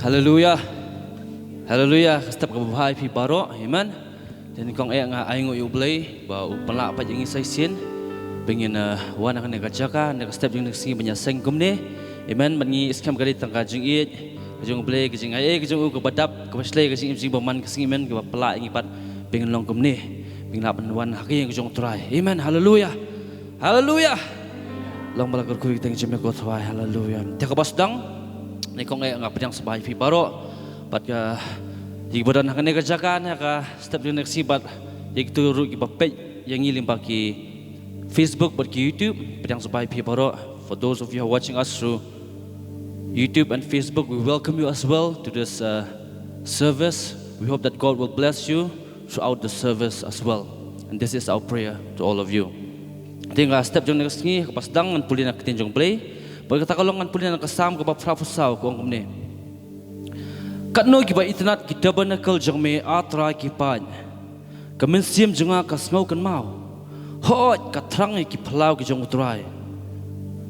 Hallelujah. Hallelujah. Step ke bahai pi baro. Amen. Dan kong nga aingo ublay ba upala pa jing isay sin. Bengin wana kan negajaka neg step jing nagsi banya sengkumne. Amen. Bangi iskam kali tangka jing it. Kajung ublay kajing ay kajung ke badap ke paslay kajing imsi baman kasing amen ke pala ingipat bengin long kumne. Bengin lapan wan haki kajung try. Amen. Hallelujah. Hallelujah. Long balak kurkuy teng jeme ko thwai. Hallelujah. Teka basdang ni kong nga padang sabay pi baro. Pat ka ibadan hang negajakan ka step jing nagsibat ik turu ki bapet yang ilim baki Facebook but ki YouTube padang sabay pi baro. For those of you who are watching us through YouTube and Facebook, we welcome you as well to this service. We hope that God will bless you throughout the service as well. And this is our prayer to all of you. Tinggal step jong nagsi kapasdang ngan puli na kitinjong play. Pagkatakalong ngan puli na kasam ka paprafusaw ko ang kumne. Katno kiba itinat kitabanakal jong me atra kipan. Kaminsim jonga kasngaw kan mau. Hoot katrang kipalaw ki jong utray.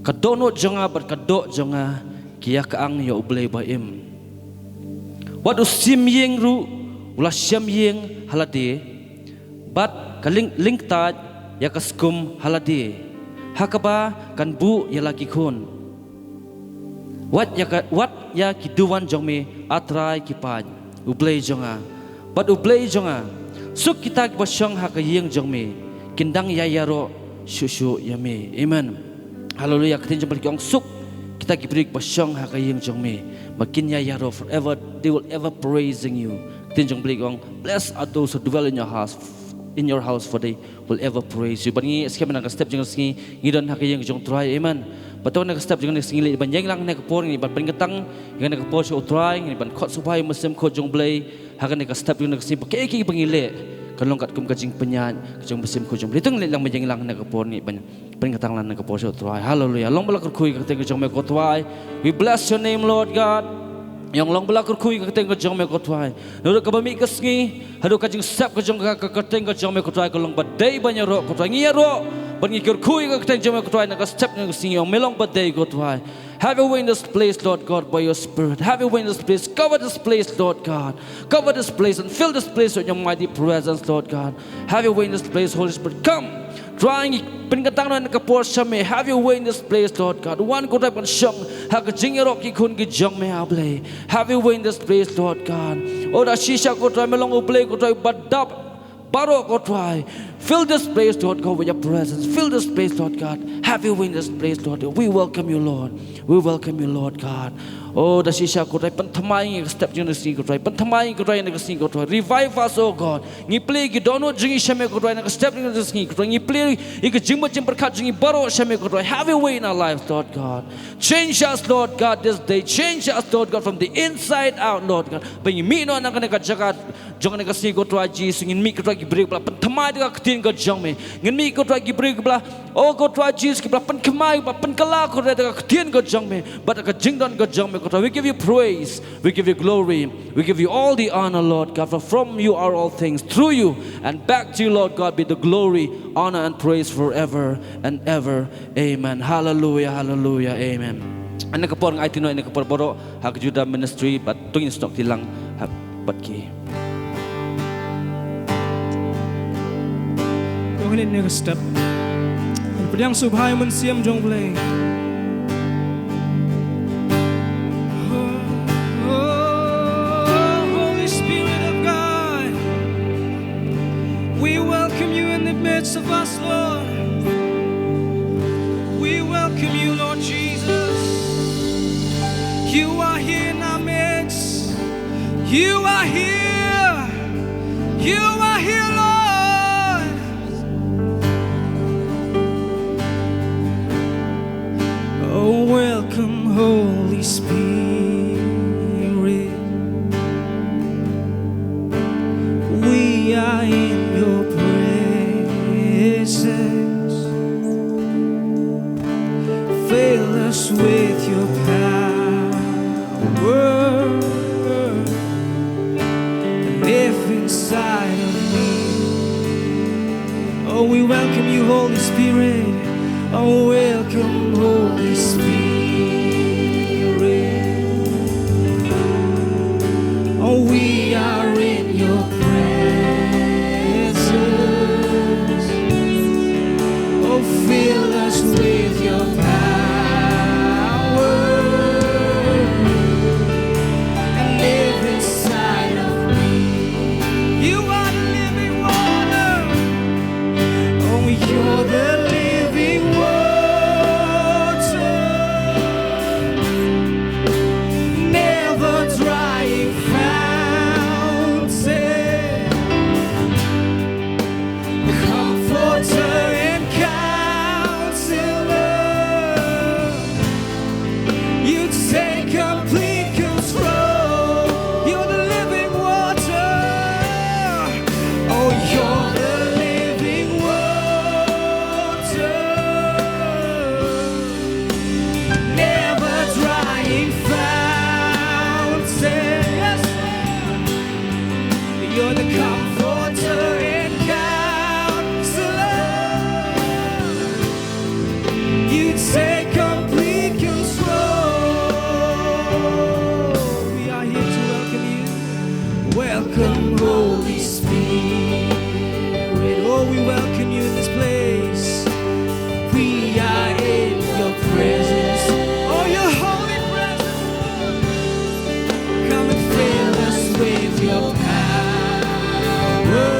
Kadono jonga bat kadok jonga kiya kaang ya ublay baim. Wat usim yeng ru ula syam yeng halade. Bat kaling lingtat ya kaskum halade. Hakaba kan bu ya lagi kun. Wat ya kiduan jong me atrai kipan. Ublay jonga. Bat ublay jonga. Suk kita basyong hakayeng jong me. Kindang ya yaro syusyu ya me. Amen. Hallelujah. Ketin jong balik suk kita kibrik basyong hakayeng jong me. Makin ya yaro forever. They will ever praising you. Ketin jong balik bless are those who dwell in your house. In your house, for they will ever praise you. Bangi skema nang step jeng singi ngidon hakayeng jong try. Amen. Patong nang step jeng singi li banjeng lang na kapor ni ban pengetang ngan kapor si try ni ban khot subay mesem khot jong blay hakan nang step jeng singi pakeki pangile kalong kat kum kajing penyan kajong mesem khot jong blay teng lang banjeng lang na kapor ni ban pengetang lang na kapor si try. Hallelujah. Long balak kuy ka teng jong me ko try. We bless your name, Lord God. Yang long belakar kui kateng kajong me kotwai. Nuru kabami kasngi, hadu kajing sap kajong kateng kajong me kotwai kalong badai banyak ro kotwai ngiya ro. Bangi kui kateng kajong me kotwai naga step naga singi yang melong badai kotwai. Have your way in this place, Lord God, by your Spirit. Have your way in this place. Cover this place, Lord God. Cover this place and fill this place with your mighty presence, Lord God. Have your way in this place, Holy Spirit. Come. Drawing pengatang na kapor shame. Have your way in this place, Lord God. One ko type kan shang hak jingero ki kun ki jong me able. Have your way in this place, Lord God. O da shisha ko try melong uble ko try badap baro ko try. Fill this place, Lord God, with your presence. Fill this place, Lord God. Have your way in this place, Lord. We welcome you, Lord. We welcome you, Lord God. Oh, da shisha ko try pantamay step jing nasi ko try pantamay ko try nasi ko try. Revive us, oh God. Ngi play ki dono jing shame ko try step jing nasi ko try. Ngi play ik jing macam perkat jing baro shame ko try. Have your way in our lives, Lord God. Change us, Lord God, this day. Change us, Lord God, from the inside out, Lord God. Bengi mi no anak anak jagat jangan nasi ko try Jesus. Ngin mi ko try ki break bla pantamay ka ketin ko jong me. Ngin mi ko try ki break bla oh ko try Jesus ki bla pankemai bla pankala ko try ka ketin ko jong me. But ka jing don ko jong me. We give you praise, we give you glory, we give you all the honor, Lord God. For from you are all things, through you and back to you, Lord God, be the glory, honor and praise forever and ever. Amen. Hallelujah, hallelujah, amen. Ano ka po ang itino, ano ka po boro, hag Judah Ministry, but tuwing stok tilang batki. Yung hindi nyo step, ang pwedeng subhay man siyam jong play. Of us, Lord, we welcome you, Lord Jesus. You are here in our midst. You are here. You are here, Lord. Oh, welcome, Holy Spirit. We are in your presence. Fill us with your power and live inside of me. Oh, we welcome you, Holy Spirit. Oh, welcome, Holy Spirit. your power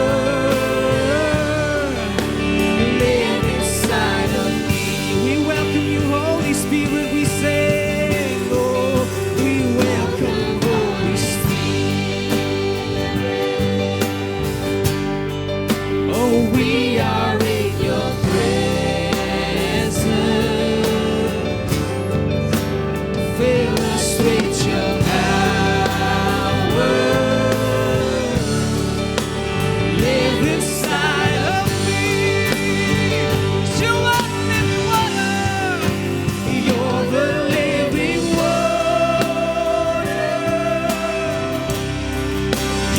live inside of me. We welcome you, Holy Spirit. We say, oh, we welcome Holy Spirit. Oh, we are in your presence. Fill us with your power. Live inside of me. You are living water. You're the living water.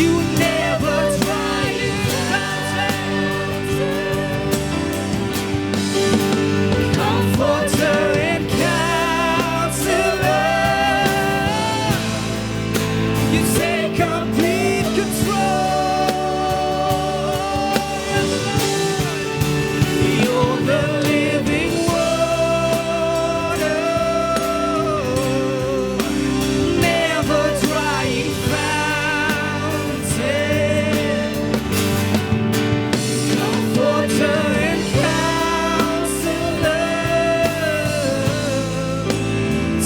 You never dry Comforter and counselor. You take complete control. You're the living water, never drying fountain. Comforter and counselor,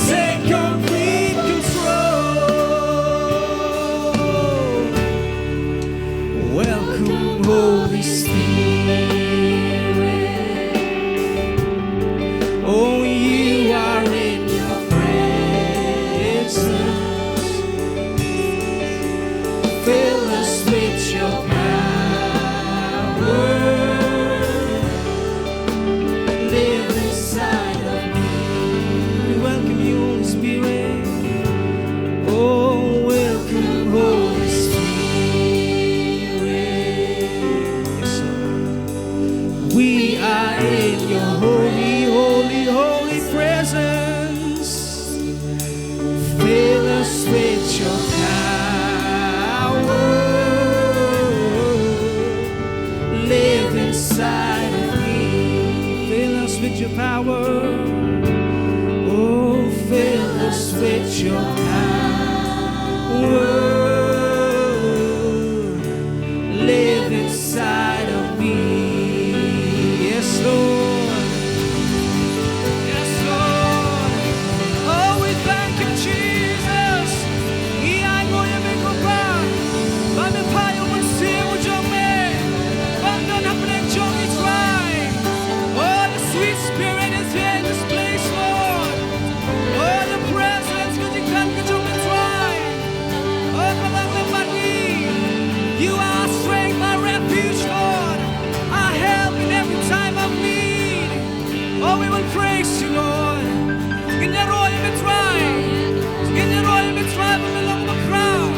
take complete control. Welcome, Holy Spirit. Oh, you are in your presence. Fill us with your power. Live inside of me. We welcome you, Holy Spirit. Oh, welcome, Holy Spirit. Yes, Lord. We are in your holy, holy, holy presence. Fill us with your power. Live inside of me. Fill us with your power. Oh, fill us with your power. Live inside of me. Yes, Lord. Yes, Lord. Oh, we thank you, Jesus. Iangoya mekopa. Bame payo monsimo jome. Bandana plek jogi try. Oh, the sweet spirit is here in this place, Lord. Oh, the presence could you come to try. Oh, palang lepani. You are our strength, our refuge, Lord. Our help in every time of need. Oh, we will praise you, Lord. In the royal betray. In the royal betray, we belong to the crowd.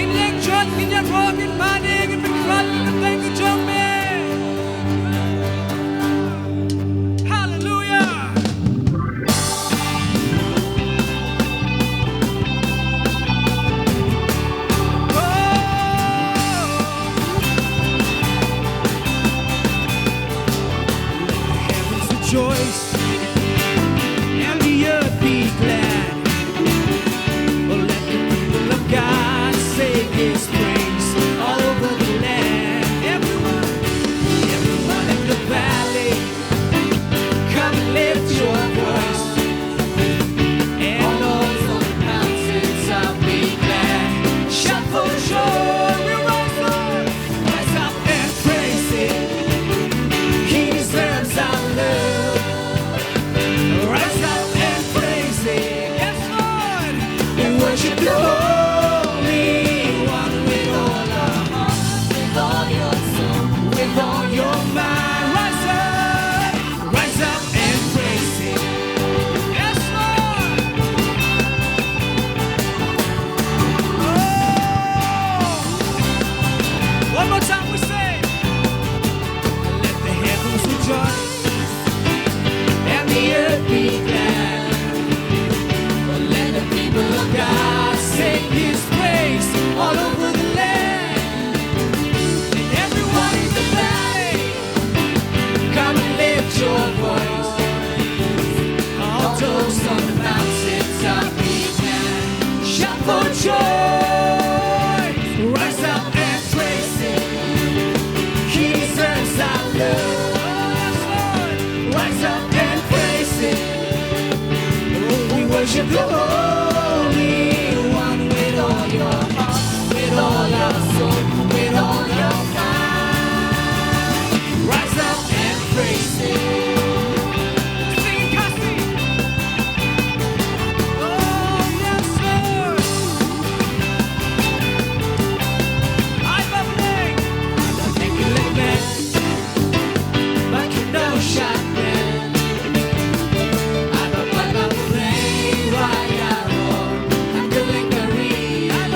In the judge, in the rock, in money, in the crowd, in the thank you, John man. Hallelujah. Rejoice and the earth be glad. Oh, let the people of God sing His praise all over the land. Everyone in the valley, come and lift your voice. And all from the mountaintop be glad. Shout for joy, we rise up and praise Him. He deserves our love. Rise up and praise Him. Yes, Lord. We worship the Holy One with all our heart, with all your soul, with all your mind. Rise up and praise Him. Yes, Lord. Oh, one more time we say, let the heavens rejoice and the earth be glad. Oh, let the people of God sing His praise all over the land. And everyone in the valley, come and lift your voice. All those on the mountaintop be glad. Shout for joy. worship the Holy One with all your heart, with all your soul, with all your mind. Rise up and praise Him. Sing Khasi. Oh yes, Lord. I'm a thing. I'm a like man, but you know shot man. I'm a play, why I roar. I'm doing the read. I'm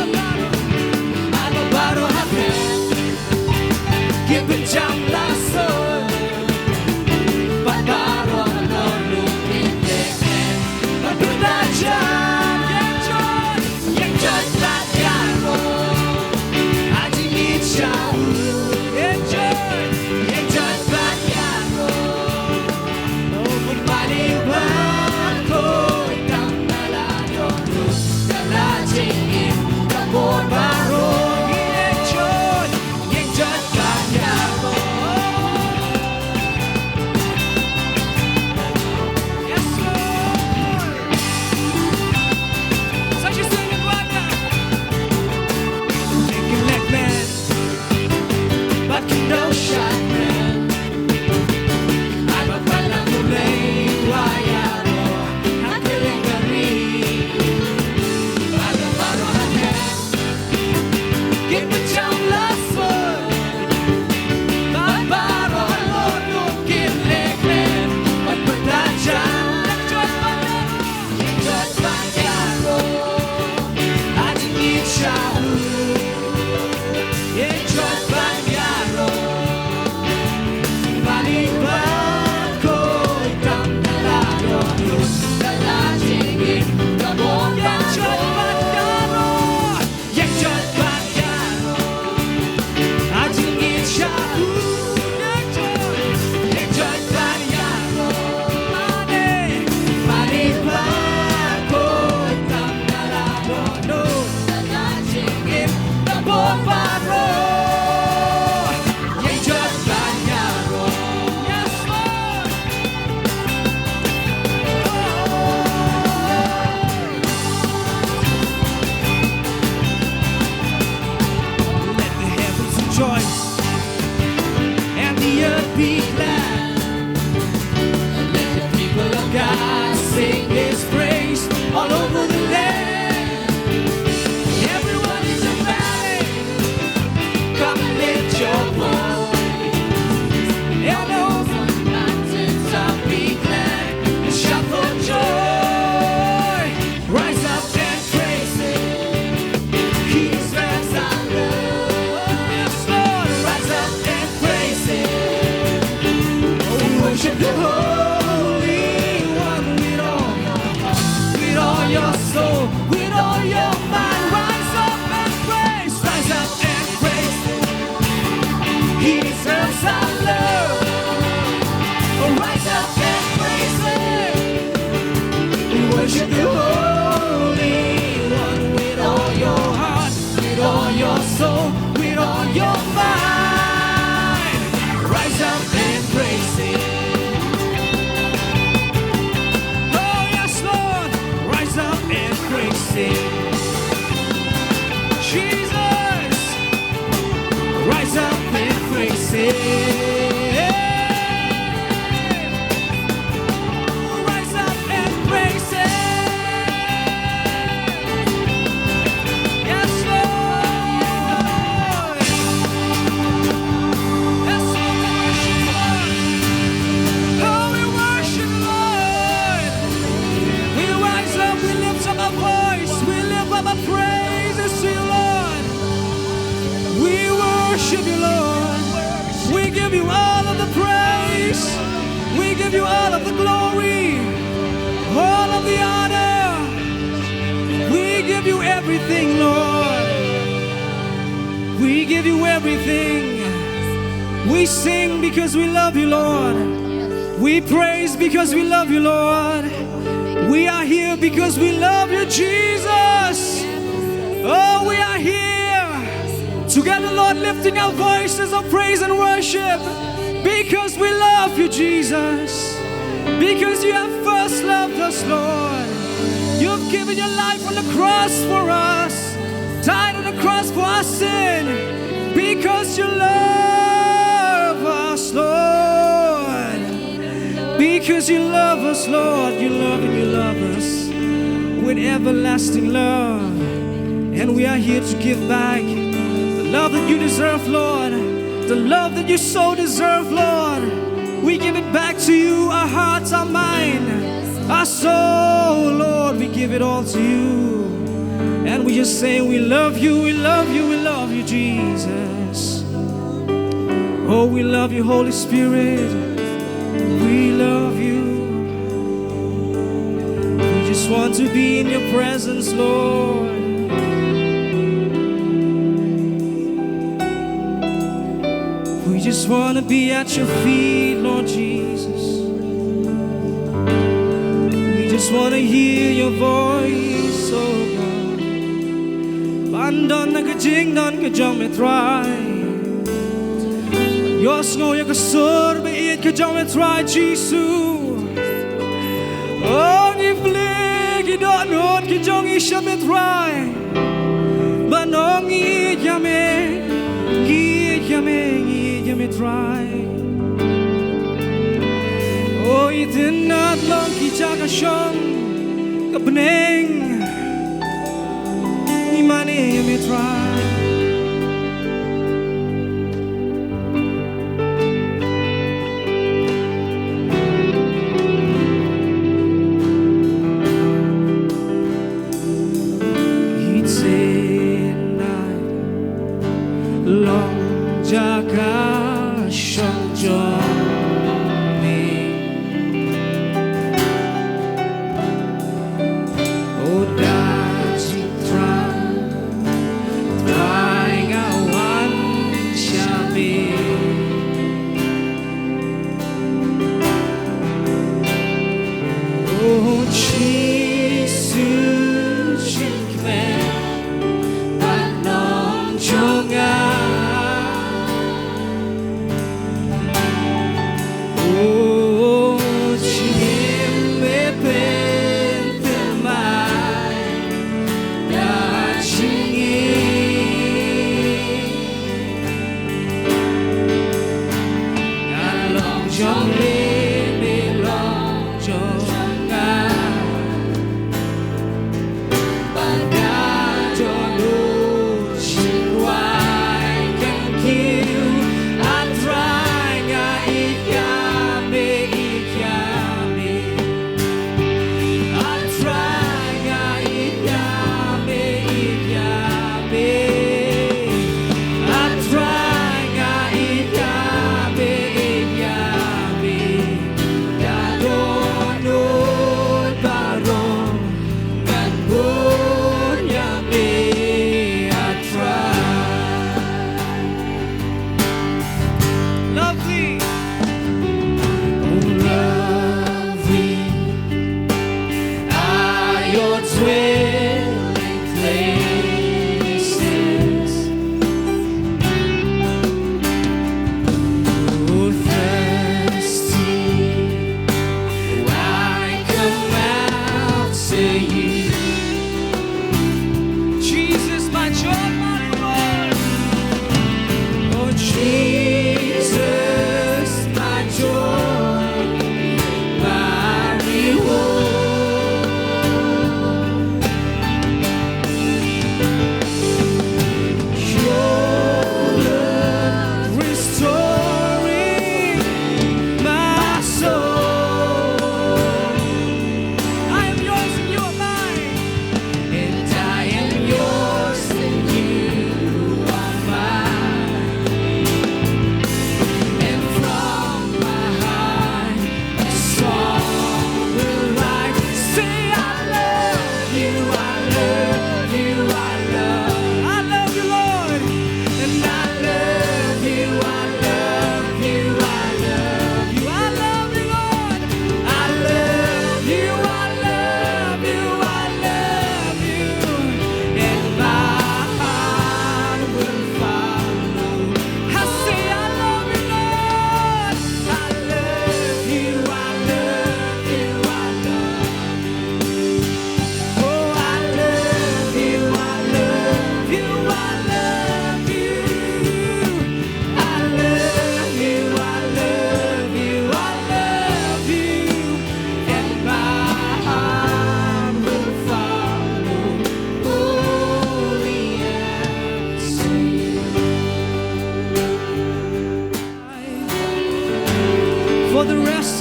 a bottle of man. Give it jump last soul. But bottle no look in the hand. But do not jump, yang jump that yaro. I didn't need shout. Yang jump that yaro. Oh, kumbali bako itang nalado. Kalajingin kapon baro. Yang jump that yaro. Yes, Lord. Such a singing wonder. Thinking like man, but you know shot man. I'm a palang ulay, why I roar. I'm feeling the read. I'm a bottle of hand. Give me jump last one. My bottle alone, no give leg man. But put that jump, just my arrow. I didn't need shout. Yeah, just my arrow. Baliban ko itang nalado. Dalajingin kapon baro. Yeah, just my arrow. I didn't need shout. Yeah, just my arrow. Baliban ko itang nalado. Dalajingin kapon baro. Yeah, just my arrow. Yes, Lord. Let the heavens rejoice and the earth be glad. And let the people of God sing His praise all over the land. Everyone is a valley, come and lift your voice. And over the mountains top be glad and shout for joy. Rise up and praise Him. He deserves our love. Yes, Lord. Rise up and praise Him. Oh, we worship the Holy One with all your heart, with all your soul, with all your mind. Rise up and praise. Rise up and praise Him. He deserves our love. Oh, rise up and praise Him. We worship the Holy One with all your heart, with all your soul, with all your mind. Rise up and praise Him. Oh yes, Lord. Rise up and praise Him. Jesus. Rise up and praise Him. Rise up and praise Him. Yes, Lord. Yes, Lord. Oh, we worship the Lord. We rise up, we lift up our voice, we lift up our praises to you, Lord. We worship you, Lord. We give you all of the praise. We give you all of the glory, all of the honor. We give you everything, Lord. We give you everything. We sing because we love you, Lord. We praise because we love you, Lord. We are here because we love you, Jesus. Oh, we are here together, Lord, lifting our voices of praise and worship because we love you, Jesus. Because you have first loved us, Lord. You given your life on the cross for us, died on the cross for our sin, because you love us, Lord. Because you love us, Lord. You love and you love us with everlasting love. And we are here to give back the love that you deserve, Lord. The love that you so deserve, Lord. We give it back to you, our hearts, our mind, our soul, Lord. We give it all to you. And we just say we love you, we love you, we love you, Jesus. Oh, we love you, Holy Spirit. We love you. We just want to be in your presence, Lord. We just want to be at your feet, Lord Jesus. We just want to hear your voice, oh God. Bandon na kajing don kajong metrai. Yos ngo ya kasur beit kajong metrai Jesus. Oh gifle kidon hot kajong isha metrai. Banong yame me try. Oh, itin at long kichaka siyang kabneng imani me try. It's a night long jaka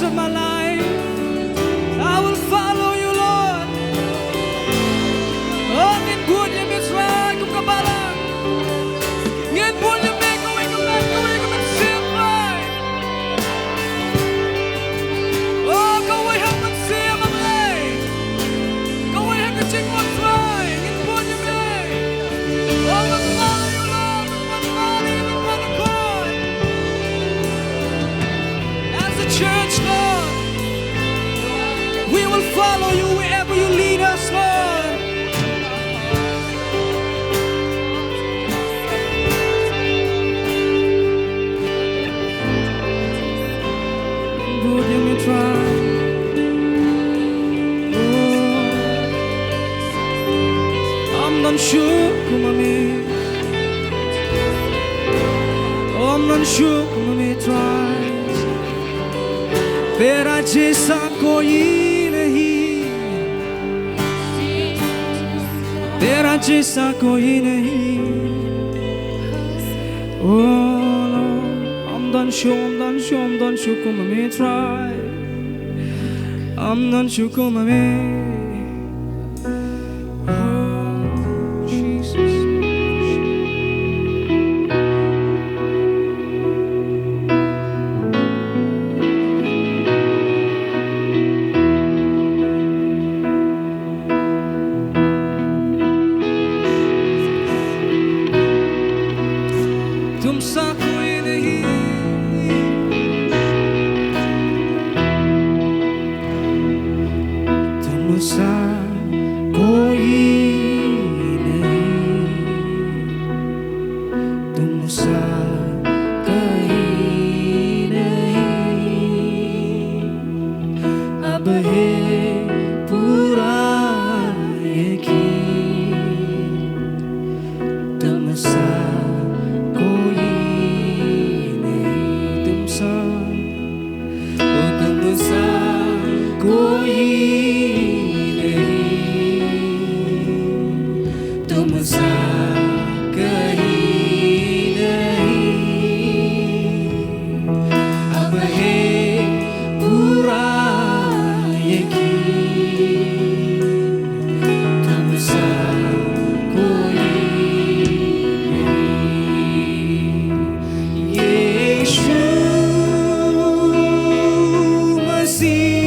rest of my life. I will follow you, Lord. Oh, ngin buồn như biết ra cũng có ba lần. Ngin buồn như biết có ai xem lại. Oh, có ai hát mình xem mà đây. Có ai hát cái chính một rồi. Ngin buồn như biết. Oh, mình follow you, Lord. Mình follow you, mình follow you. As a church, Lord, we will follow you wherever you lead us, Lord. Would you me try? Oh, I'm not sure, kumami. Oh, I'm not sure, kumami try. तेरा जैसा कोई नहीं, तेरा जैसा कोई नहीं. Oh Lord, I'm done sure, come on me try. I'm done sure, come on me. Oh Jesus. तुमसा कोई नहीं, तुमसा कोई नहीं, तुमसा कहीं नहीं. अब है पूरा यकीन, तुमसा कोई नहीं, तुमसा, ओ तुमसा कोई नहीं, तुमसा कहीं नहीं. अब है पूरा यकीन, तुमसा कोई यीशु मसीह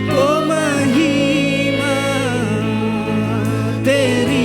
को महिमा तेरी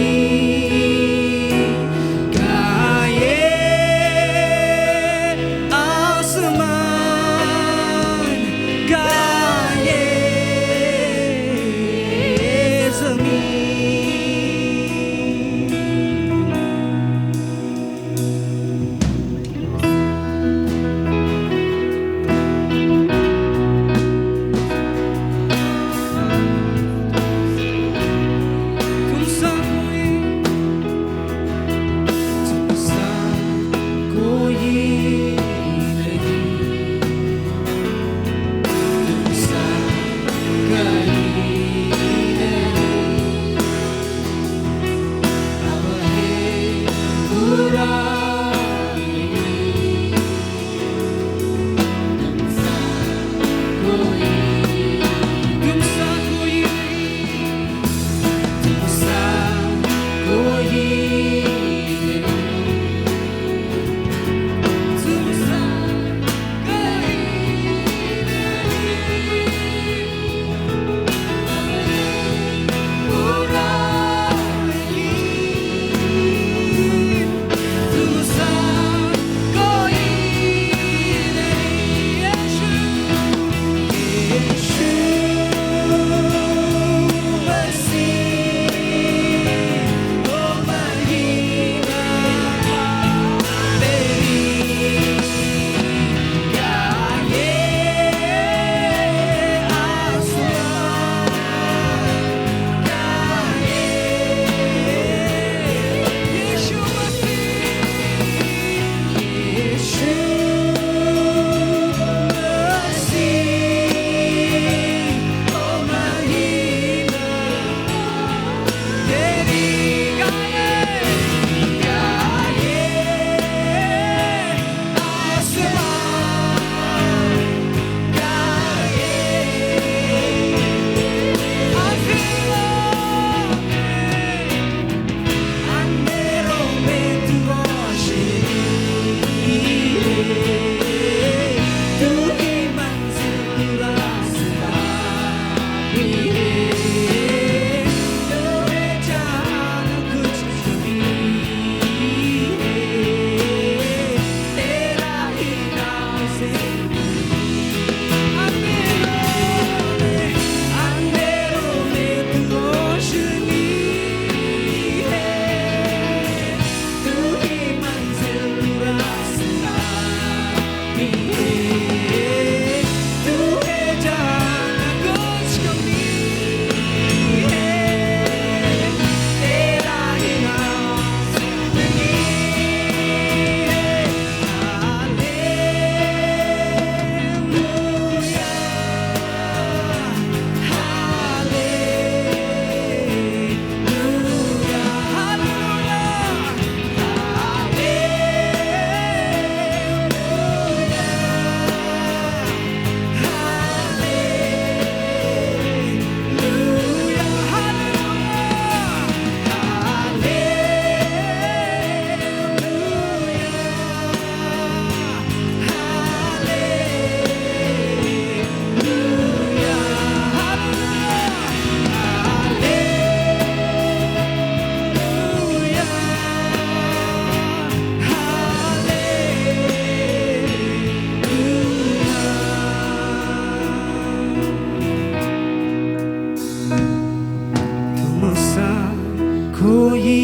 कोई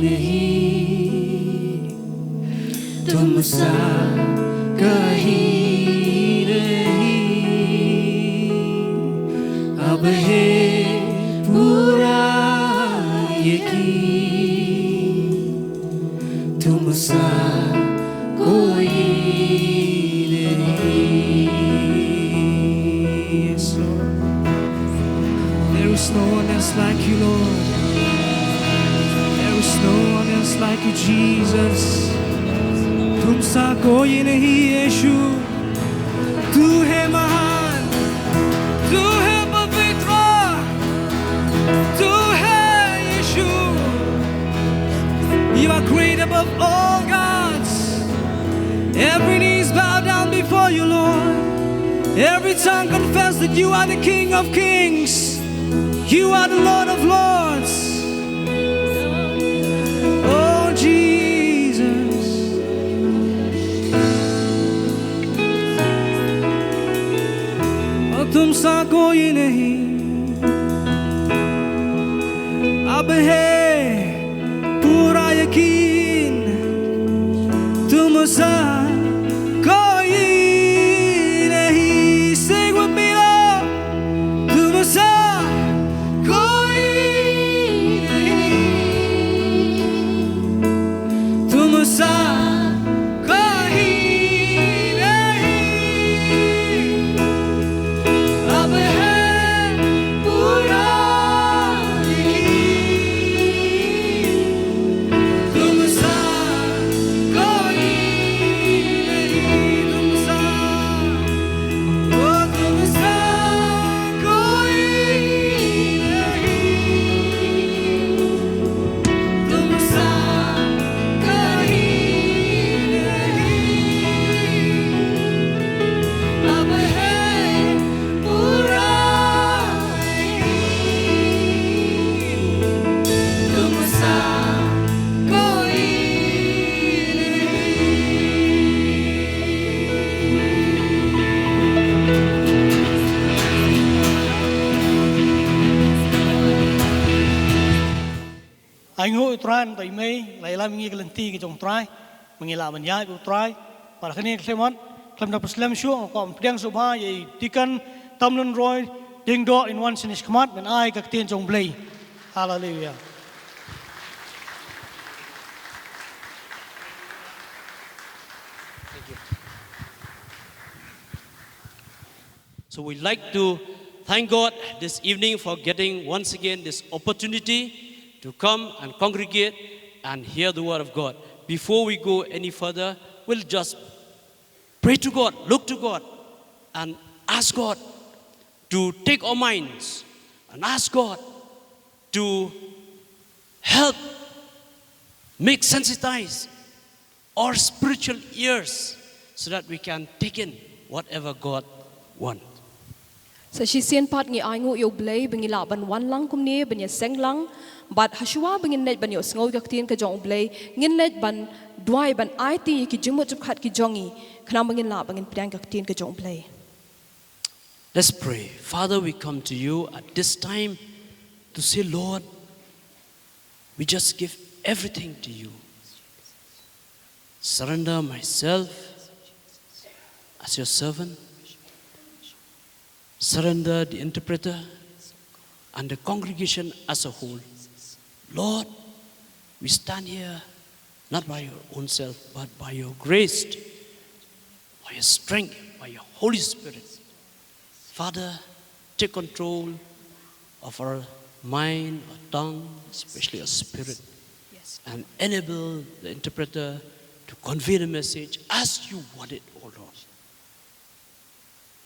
नहीं तुमसा कहीं नहीं अब है पूरा यकीन तुमसा कोई Yes, Lord. There is no one else like you, Lord. There is no one else like you, Jesus. तुमसा कोई नहीं यीशु तू है महान तू है पवित्र तू है यीशु You are great above all gods. Every knee is bowed down before you, Lord. Every tongue confess that you are the King of Kings. You are the Lord of Lords. Oh, Jesus. Oh, तुमसा कोई नहीं अब है पूरा यकीन तुमसा कोई नहीं Sing with me, Lord. तुमसा कोई नहीं तुमसा कोई नहीं अब है पूरा यकीन तुमसा कोई नहीं तुमसा ओ तुमसा कोई नहीं तुमसा कोई नहीं अब है पूरा तुमसा कोई Anh hội tran tại mấy lại làm nghe cái lần ti cái trong trai mình nghe làm mình nhai của trai và cái này xem mất làm đập slam xuống còn đang số ba vậy Deacon tâm luôn rồi Diengdoh in one finish come out mình ai các tiền trong play hallelujah. So we'd like to thank God this evening for getting once again this opportunity to come and congregate and hear the word of God. Before we go any further, we'll just pray to God, look to God, and ask God to take our minds and ask God to help make sensitize our spiritual ears so that we can take in whatever God wants. Sa sisian pat ngi ai ngu yo blay bengi Laban wan lang kumni benya seng lang bat hasua bengin net ban yo sngo gak tin ka jong blay ngin net ban dwai ban ai ti ki jumut chup khat ki jongi khna bengin la bengin pdang gak tin ka jong blay. Let's pray. Father, we come to you at this time to say, Lord, we just give everything to you. Surrender myself as your servant. Surrender the interpreter and the congregation as a whole. Lord, we stand here not by your own self, but by your grace, by your strength, by your Holy Spirit. Father, take control of our mind, our tongue, especially our spirit, and enable the interpreter to convey the message as you want it, O Lord.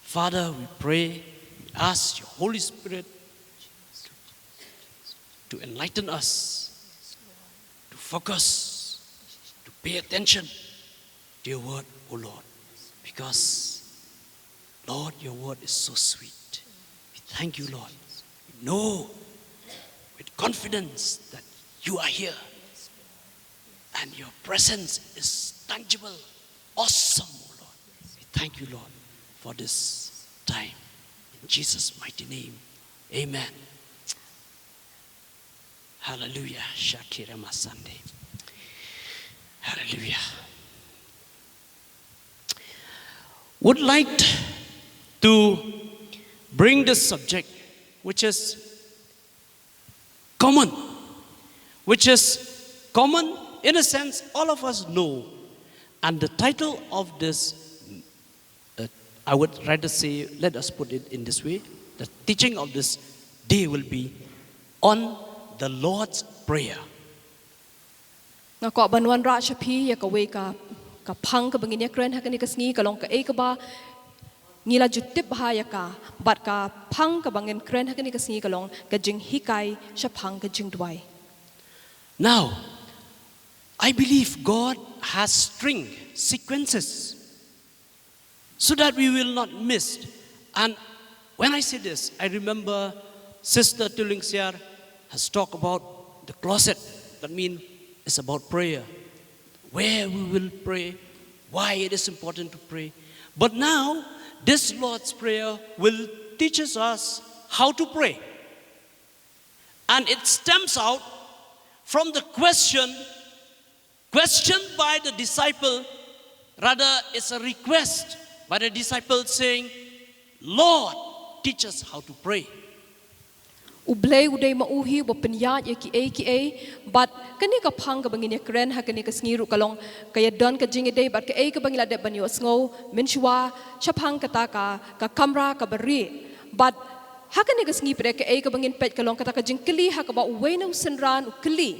Father, we pray, we ask your Holy Spirit to enlighten us, to focus, to pay attention to your word, O Lord, because, Lord, your word is so sweet. We thank you, Lord. We know with confidence that you are here and your presence is tangible, awesome, O Lord. We thank you, Lord, for this time. In Jesus' mighty name, amen. Hallelujah. Shakira Masande. Hallelujah. Would like to bring this subject, which is common, in a sense, all of us know. And the title of this, I would rather say, let us put it in this way, the teaching of this day will be on the Lord's Prayer. Nga ko banwan ra shapi ya ka we ka phang ka bangin ya kren ha kani ka sngi ka long ka e ka ba ngila jutip ha ya ka bat ka phang ka bangin kren ha kani ka sngi ka long ka jing hikai sha phang ka jing dwai. Now, I believe God has string sequences so that we will not miss. And when I say this, I remember Sister Tuling Siar has talked about the closet. That means it's about prayer. Where we will pray, why it is important to pray. But now, this Lord's Prayer will teach us how to pray. And it stems out from the questioned by the disciple. Rather, it's a request by the disciple saying, Lord, teach us how to pray. Ublay uday mauhi bo penyat ya ki a but kani ka phang ka bangin ya kren ha kani ka sngiru kalong kaya don ka jing day but ka ka bangila de banyo sngo minshwa shaphang ka ta ka kamra ka bari but ha kani ka sngi pre ka bangin pet kalong ka ta ka jing kli ha ka ba uway na usenran ukli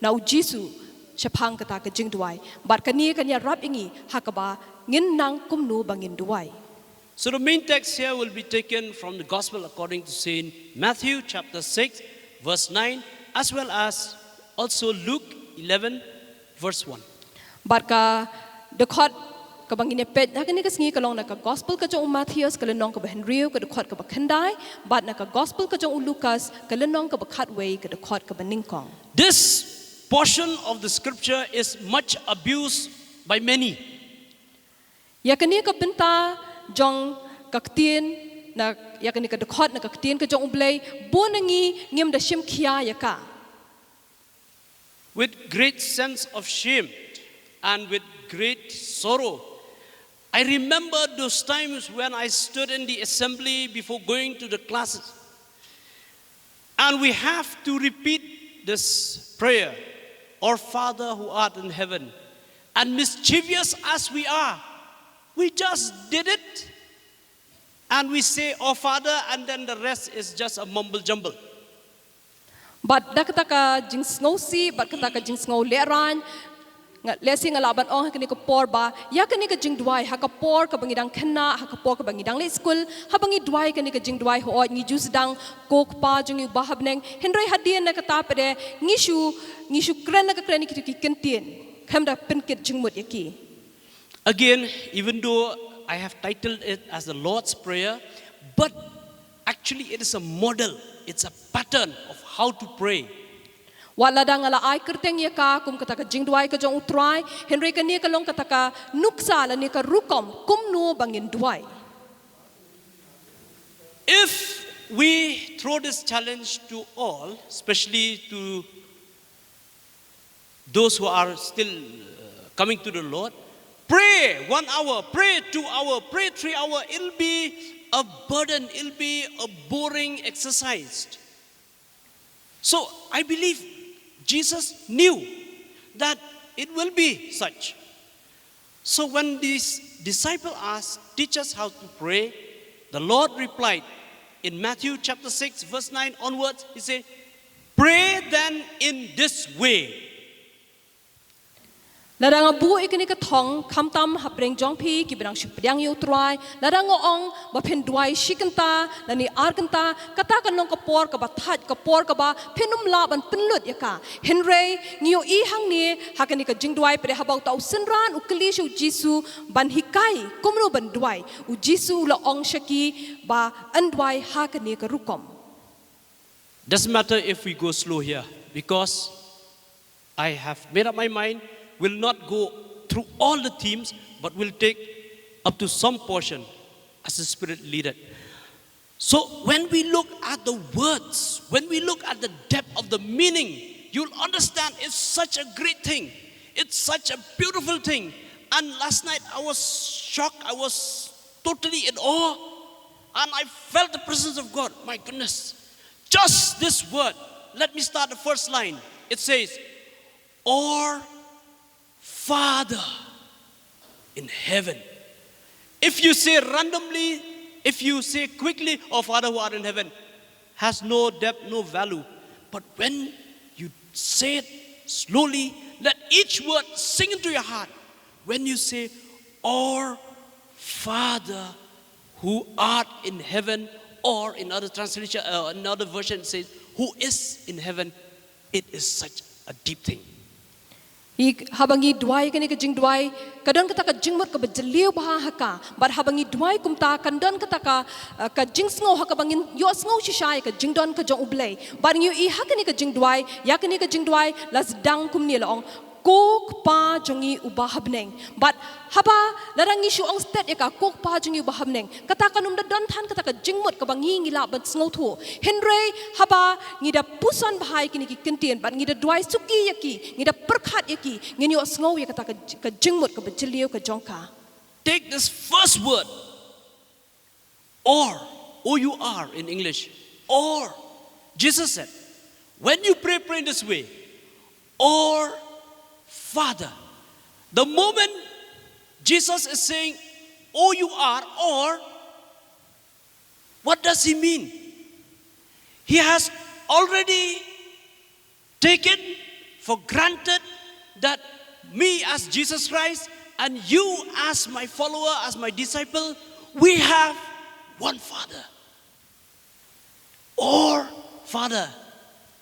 na ujisu shaphang ka ta ka jing duai but kani kanya rap ingi ha ka ba ngin nang kumnu bangin duai. So the main text here will be taken from the Gospel according to Saint Matthew chapter 6 verse 9 as well as also Luke 11 verse 1. But ka dekhot ka bangin pet na kani ka sngi kalong na ka Gospel ka jong Matthew ka lenong ka Henry ka dekhot ka bakhandai but na ka Gospel ka jong Lucas ka lenong ka bakhatway ka dekhot ka baningkong. This portion of the scripture is much abused by many. Ya kani ka benta jong kaktien na ya kani ka dekhot na kaktien ka jong ublay bonangi ngim da shim khia ya ka. With great sense of shame and with great sorrow, I remember those times when I stood in the assembly before going to the classes. And we have to repeat this prayer, Our Father who art in heaven. And mischievous as we are, we just did it. And we say, Our Father, and then the rest is just a mumble jumble. But dakataka jing snowsi, but kataka jing snow leran, lesing a Laban on hakani ka por ba, yakani ka jing dwai, haka por ka bangidang kana, haka por ka bangidang le school, habangi dwai kani ka jing dwai ho ni jus dang kok pa jing bahabneng, Henry hadian na katapere, ngishu kren na ka kren ki kentien, kamda pinkit jing mut yaki. Again, even though I have titled it as the Lord's Prayer, but actually it is a model, it's a pattern of how to pray. Wala dang ala ay kerteng ya ka kum kataka jingduai ka jong utrai Henry ka ni ka long kataka nuksa la ni ka rukom kum no bangin duai. If we throw this challenge to all, especially to those who are still coming to the Lord, pray 1 hour, pray 2 hours, pray 3 hours. It'll be a burden. It'll be a boring exercise. So I believe Jesus knew that it will be such. So when this disciple asked, teach us how to pray, the Lord replied in Matthew chapter 6 verse 9 onwards, He said, pray then in this way. Larang abu ikani ka thong khamtam hapreng jong phi ki brang shipdyang yu trai larang ong ba phen duai shikanta lani arkanta kata kanong ka por ka ba that ka por ka ba phenum la ban pinlut yaka Henry ngiyo I hang ni hakani ka jingduai pre habau tau senran ukli shu jisu ban hikai kumno ban duai u jisu la ong shaki ba andwai hakani ka rukom. Doesn't matter if we go slow here, because I have made up my mind. Will not go through all the themes, but will take up to some portion as the Spirit leadeth. So when we look at the words, when we look at the depth of the meaning, you'll understand it's such a great thing. It's such a beautiful thing. And last night I was shocked. I was totally in awe. And I felt the presence of God. My goodness. Just this word. Let me start the first line. It says, "Our Father in heaven." If you say randomly, if you say quickly, "Our Father who art in heaven," has no depth, no value. But when you say it slowly, let each word sink into your heart. When you say, "Our Father who art in heaven," or in other translation, another version says, "Who is in heaven," it is such a deep thing. Habangi duai kani kajing duai kadon kata kajing mut kabajeliu baha haka but habangi duai kumta kandon kata kajing sngo haka bangin yo sngo shishai kajing don kajong ublay but you I hakani kajing duai yakani kajing duai las dang kumni laong kok pa jongi ubahabneng but haba larangi shu ong stet yaka kok pa jongi ubahabneng kata kanum da don than kata kajing mut kabangi ngila bat sngo thu henry haba ngida pusan bahai kini ki kentien but ngida duai suki yaki ngida perkhat yaki ngini yo sngo ya kata kajing mut kabajeliu kajongka. Take this first word, or, O-U-R in English, or. Jesus said, when you pray in this way, or Father. The moment Jesus is saying, O-U-R, or, what does he mean? He has already taken for granted that me as Jesus Christ and you as my follower, as my disciple, we have one Father. Or Father.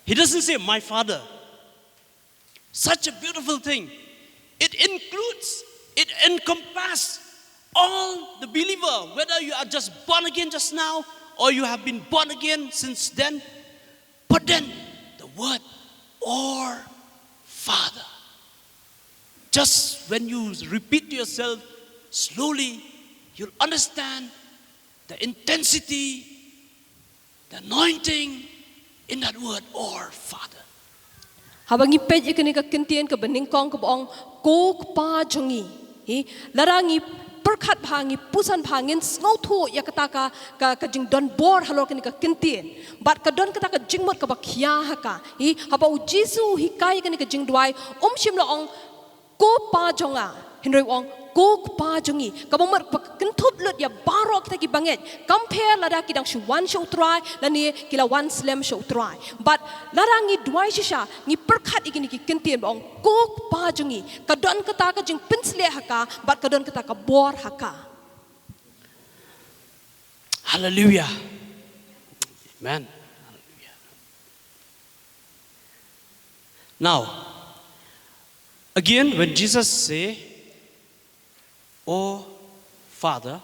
He doesn't say my Father. Such a beautiful thing. It includes, it encompasses all the believer, whether you are just born again just now or you have been born again since then. But then the word or Father. Just when you repeat to yourself slowly, you'll understand the intensity, the anointing in that word or Father. Habangi pej ikani ka kentien ka beningkong ka boong kok pa jongi larangi perkhat bhangi pusan bhangin sngo thu ya kata ka jing don bor halor kani ka kentien but ka don kata ka jingmot ka bakhya haka haba u Jesu hikai kani ka jing duai shim lo ong ko pa jonga henry ong kok pa jongi ka bomar kentup lut ya barok kita ki banget compare lada kidang shuwan show try lani kila one slam show try but larangi duai shisha ni perkhat ikini ki kentien ong kok pa jongi ka don kata ka jing pinsle haka but ka don kata ka bor haka. Hallelujah. Amen. Hallelujah. Now, again, when Jesus say, "Oh Father,"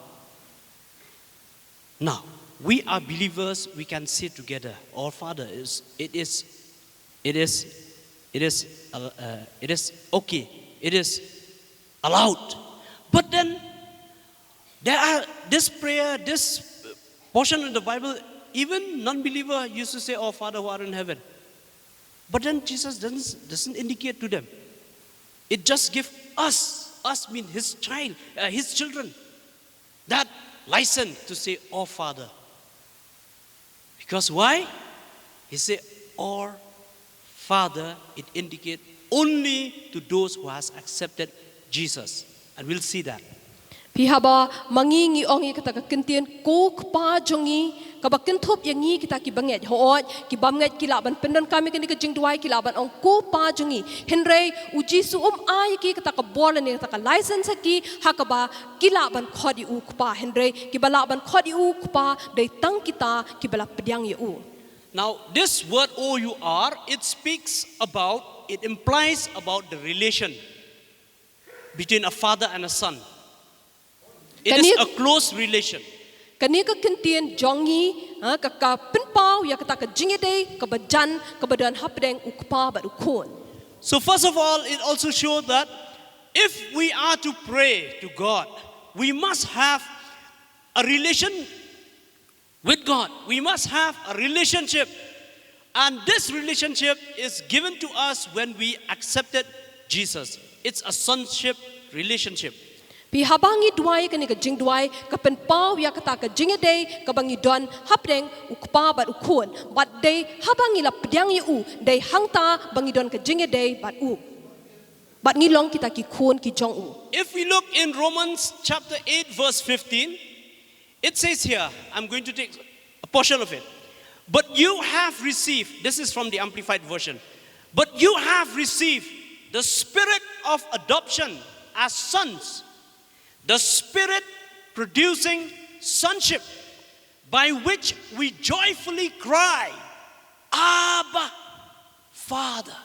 now we are believers. We can say together, "Our Father it is okay. It is allowed." But then there are this prayer, this portion in the Bible. Even non-believer used to say, "Our Father who art in heaven." But then Jesus doesn't indicate to them. It just gives us mean his child, his children, that license to say, "Oh Father." Because why? He said, "Or Father," it indicates only to those who has accepted Jesus. And we'll see that. Pihaba mangingi ongi kata ka kentien kok pa jongi ka bakentup yangi kita ki banget hoot ki banget ki laban pendon kami kani ka jingduai ki laban ong ko pa jongi henry uji su ai ki kata ka bola ni kata ka license ki hakaba ki laban khodi u pa henry ki balaban khodi u pa dei tang kita ki bala pediang yu. Now this word O-U-R, it speaks about, it implies about the relation between a father and a son. It is a close relation. Kani ka kentien jongi ka pinpau ya kata ka jingide ka bajan ka badan hapdeng ukpa barukun. So first of all, it also shows that if we are to pray to God, we must have a relation with God. We must have a relationship. And this relationship is given to us when we accepted Jesus. It's a sonship relationship. Pi habangi duai kani ka jing duai ka pen pau ya kata ka jing day ka bangi don hapdeng ukpa bat ukun bat day habangi la pdyang yu day hangta bangi don ka jing day bat u bat ngilong kita ki kun ki jong u. If we look in Romans chapter 8 verse 15, it says here, I'm going to take a portion of it. But you have received, this is from the Amplified Version, but you have received the spirit of adoption as sons, the spirit producing sonship, by which we joyfully cry, Abba, Father.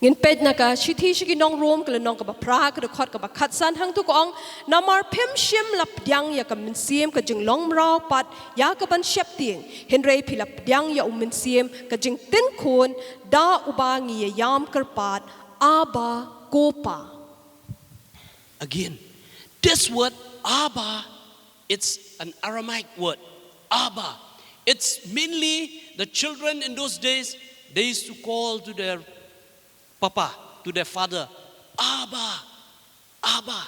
Ngin ped na ka shithi shiki nong room kala nong ka ba pra ka khot ka ba khat san hang tu kong namar phem shim lap dyang ya ka min siem ka jing long mrao pat ya ka ban shep ting henrei philap dyang ya min siem ka jing tin khun da uba ngi yam kar pat aba kopa. Again, this word Abba, it's an Aramaic word. Abba. It's mainly the children in those days, they used to call to their papa, to their father, Abba, Abba.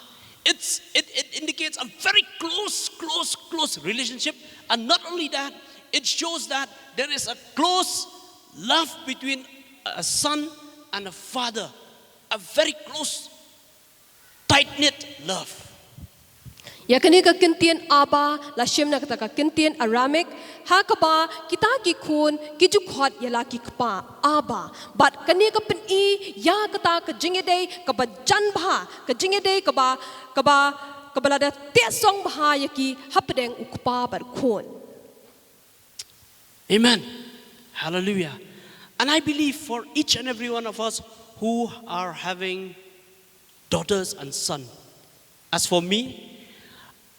It indicates a very close relationship. And not only that, it shows that there is a close love between a son and a father. A very close, tight-knit love. Ya kani ka kintian aba la shim na kata ka kintian Aramaic ha ka ba kita ki kun ki ju khot ya la ki kpa aba but kani ka pen I ya kata ka jinge day ka ba jan bha ka jinge day ka ba la da te song bha ya ki hapdeng ukpa bar kun. Amen. Hallelujah. And I believe for each and every one of us who are having daughters and sons, as for me,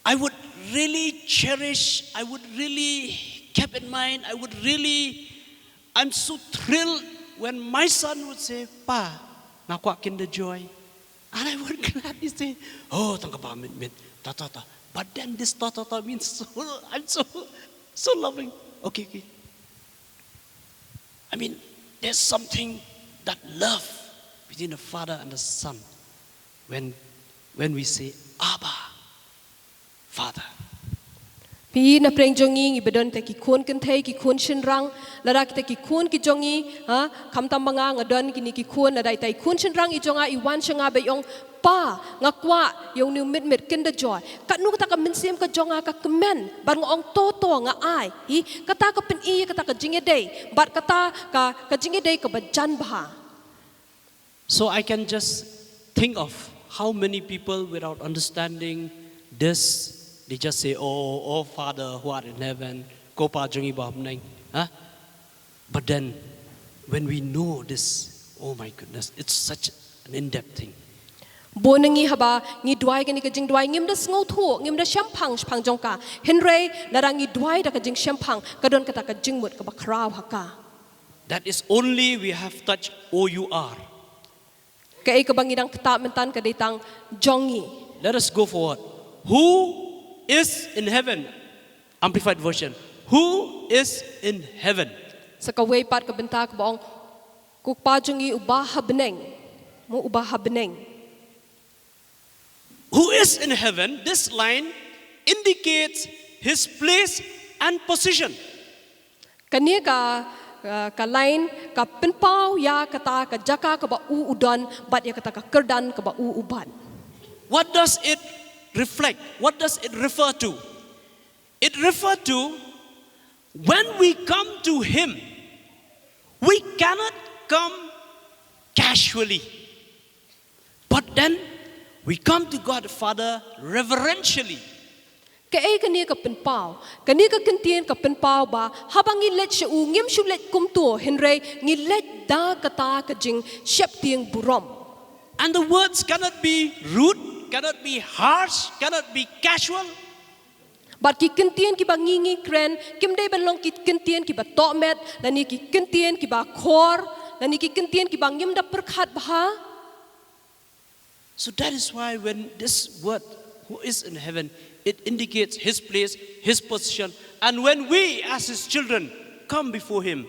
I would really cherish, I would really keep in mind, I'm so thrilled when my son would say, Pa, nakuha kinder joy. And I would gladly say, oh, tangka ba, mit, ta. But then this ta means I'm so loving. Okay. I mean, there's something that love between the father and the son when we say, Abba, Father. Pi na preng jongi ngi bedon te ki kun kan thei ki kun shin rang la ra ki te ki kun ki jongi ha kham tam banga ngadon ki ni ki kun la dai tai kun shin rang I jonga I wan changa be yong pa ngakwa yong nu mit ken da joy ka nu ka min sim ka jonga ka kemen ban ngong to nga ai hi kata ka pen I kata ka jinge day bat kata ka jinge day ka ba jan bha. So I can just think of how many people without understanding this, they just say, oh Father who art in heaven, ko pa jongi ba hamnang. But then when we know this, oh my goodness, it's such an in-depth thing. Bonangi haba ngi duai ka ni ka jing duai ngim da sngo thu ngim da shampang jong ka henrei la ra ngi duai da ka jing shampang ka don kata ka jing mut ka ba kraw haka. That is only we have touched OUR. Ka ka bangidang kata mentan ka ditang jongi. Let us go forward. Who is in heaven? Amplified Version. Who is in heaven? Sa kaway pat ka benta ka baong kukpa jongi ubaha beneng. Mo ubaha beneng. Who is in heaven? This line indicates his place and position. Kania ka line ka penpau ya kata ka jaka ka ba u udon bat ya kata ka kerdan ka ba u uban. What does it reflect? What does it refer to? It refers to when we come to Him, we cannot come casually. But then we come to God the Father reverentially. Kani ka penpau, kani ka kentien ka penpau ba habang ilet siya ngim sulet kumto henrei ngilet da kata ka jing siap tiang burom. And the words cannot be rude, cannot be harsh, cannot be casual. But ki kentien ki ba ngingi kren, kim day ban long ki kentien ki ba tomet, lani ki kentien ki ba khor, lani ki kentien ki ba ngim da perkhat bah. So that is why when this word, who is in heaven, It indicates his place, his position. And when we as his children come before him,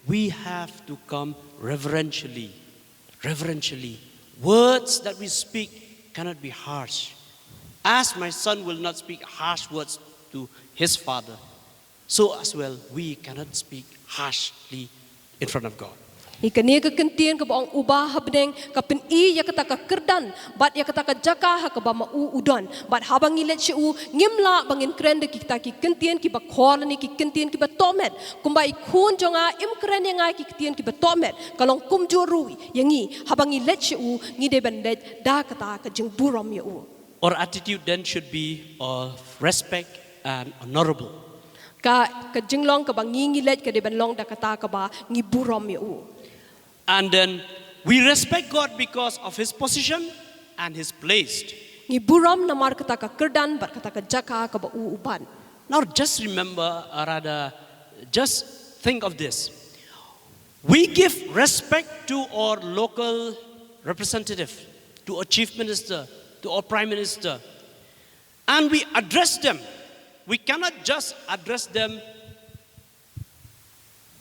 we have to come reverentially. Reverentially. Words that we speak cannot be harsh. As my son will not speak harsh words to his father, so as well we cannot speak harshly in front of God. Ikania ka kentian ka baong ubah habneng ka peni ya kata ka kerdan bat ya kata ka jaka ha ka ba mau udon bat habang ilet si u ngimla bangin kren de kita ki kentian ki ba khol ni ki kentian ki ba tomet kumbai khun jonga im kren yang ai ki kentian ki ba tomet kalong kum juru yangi habang ilet si u ngi de bandet da kata ka jeng buram ya u. Our attitude then should be of respect and honorable. Ka jinglong ka bang ngi let ka de ban long da kata ka ba ngi buram ya u. And then we respect God because of his position and his place. Ngi buram namar kata ka kerdan bat kata ka jaka ka ba u uban. Now just remember, or rather, just think of this. We give respect to our local representative, to our chief minister, to our prime minister, and we address them. We cannot just address them.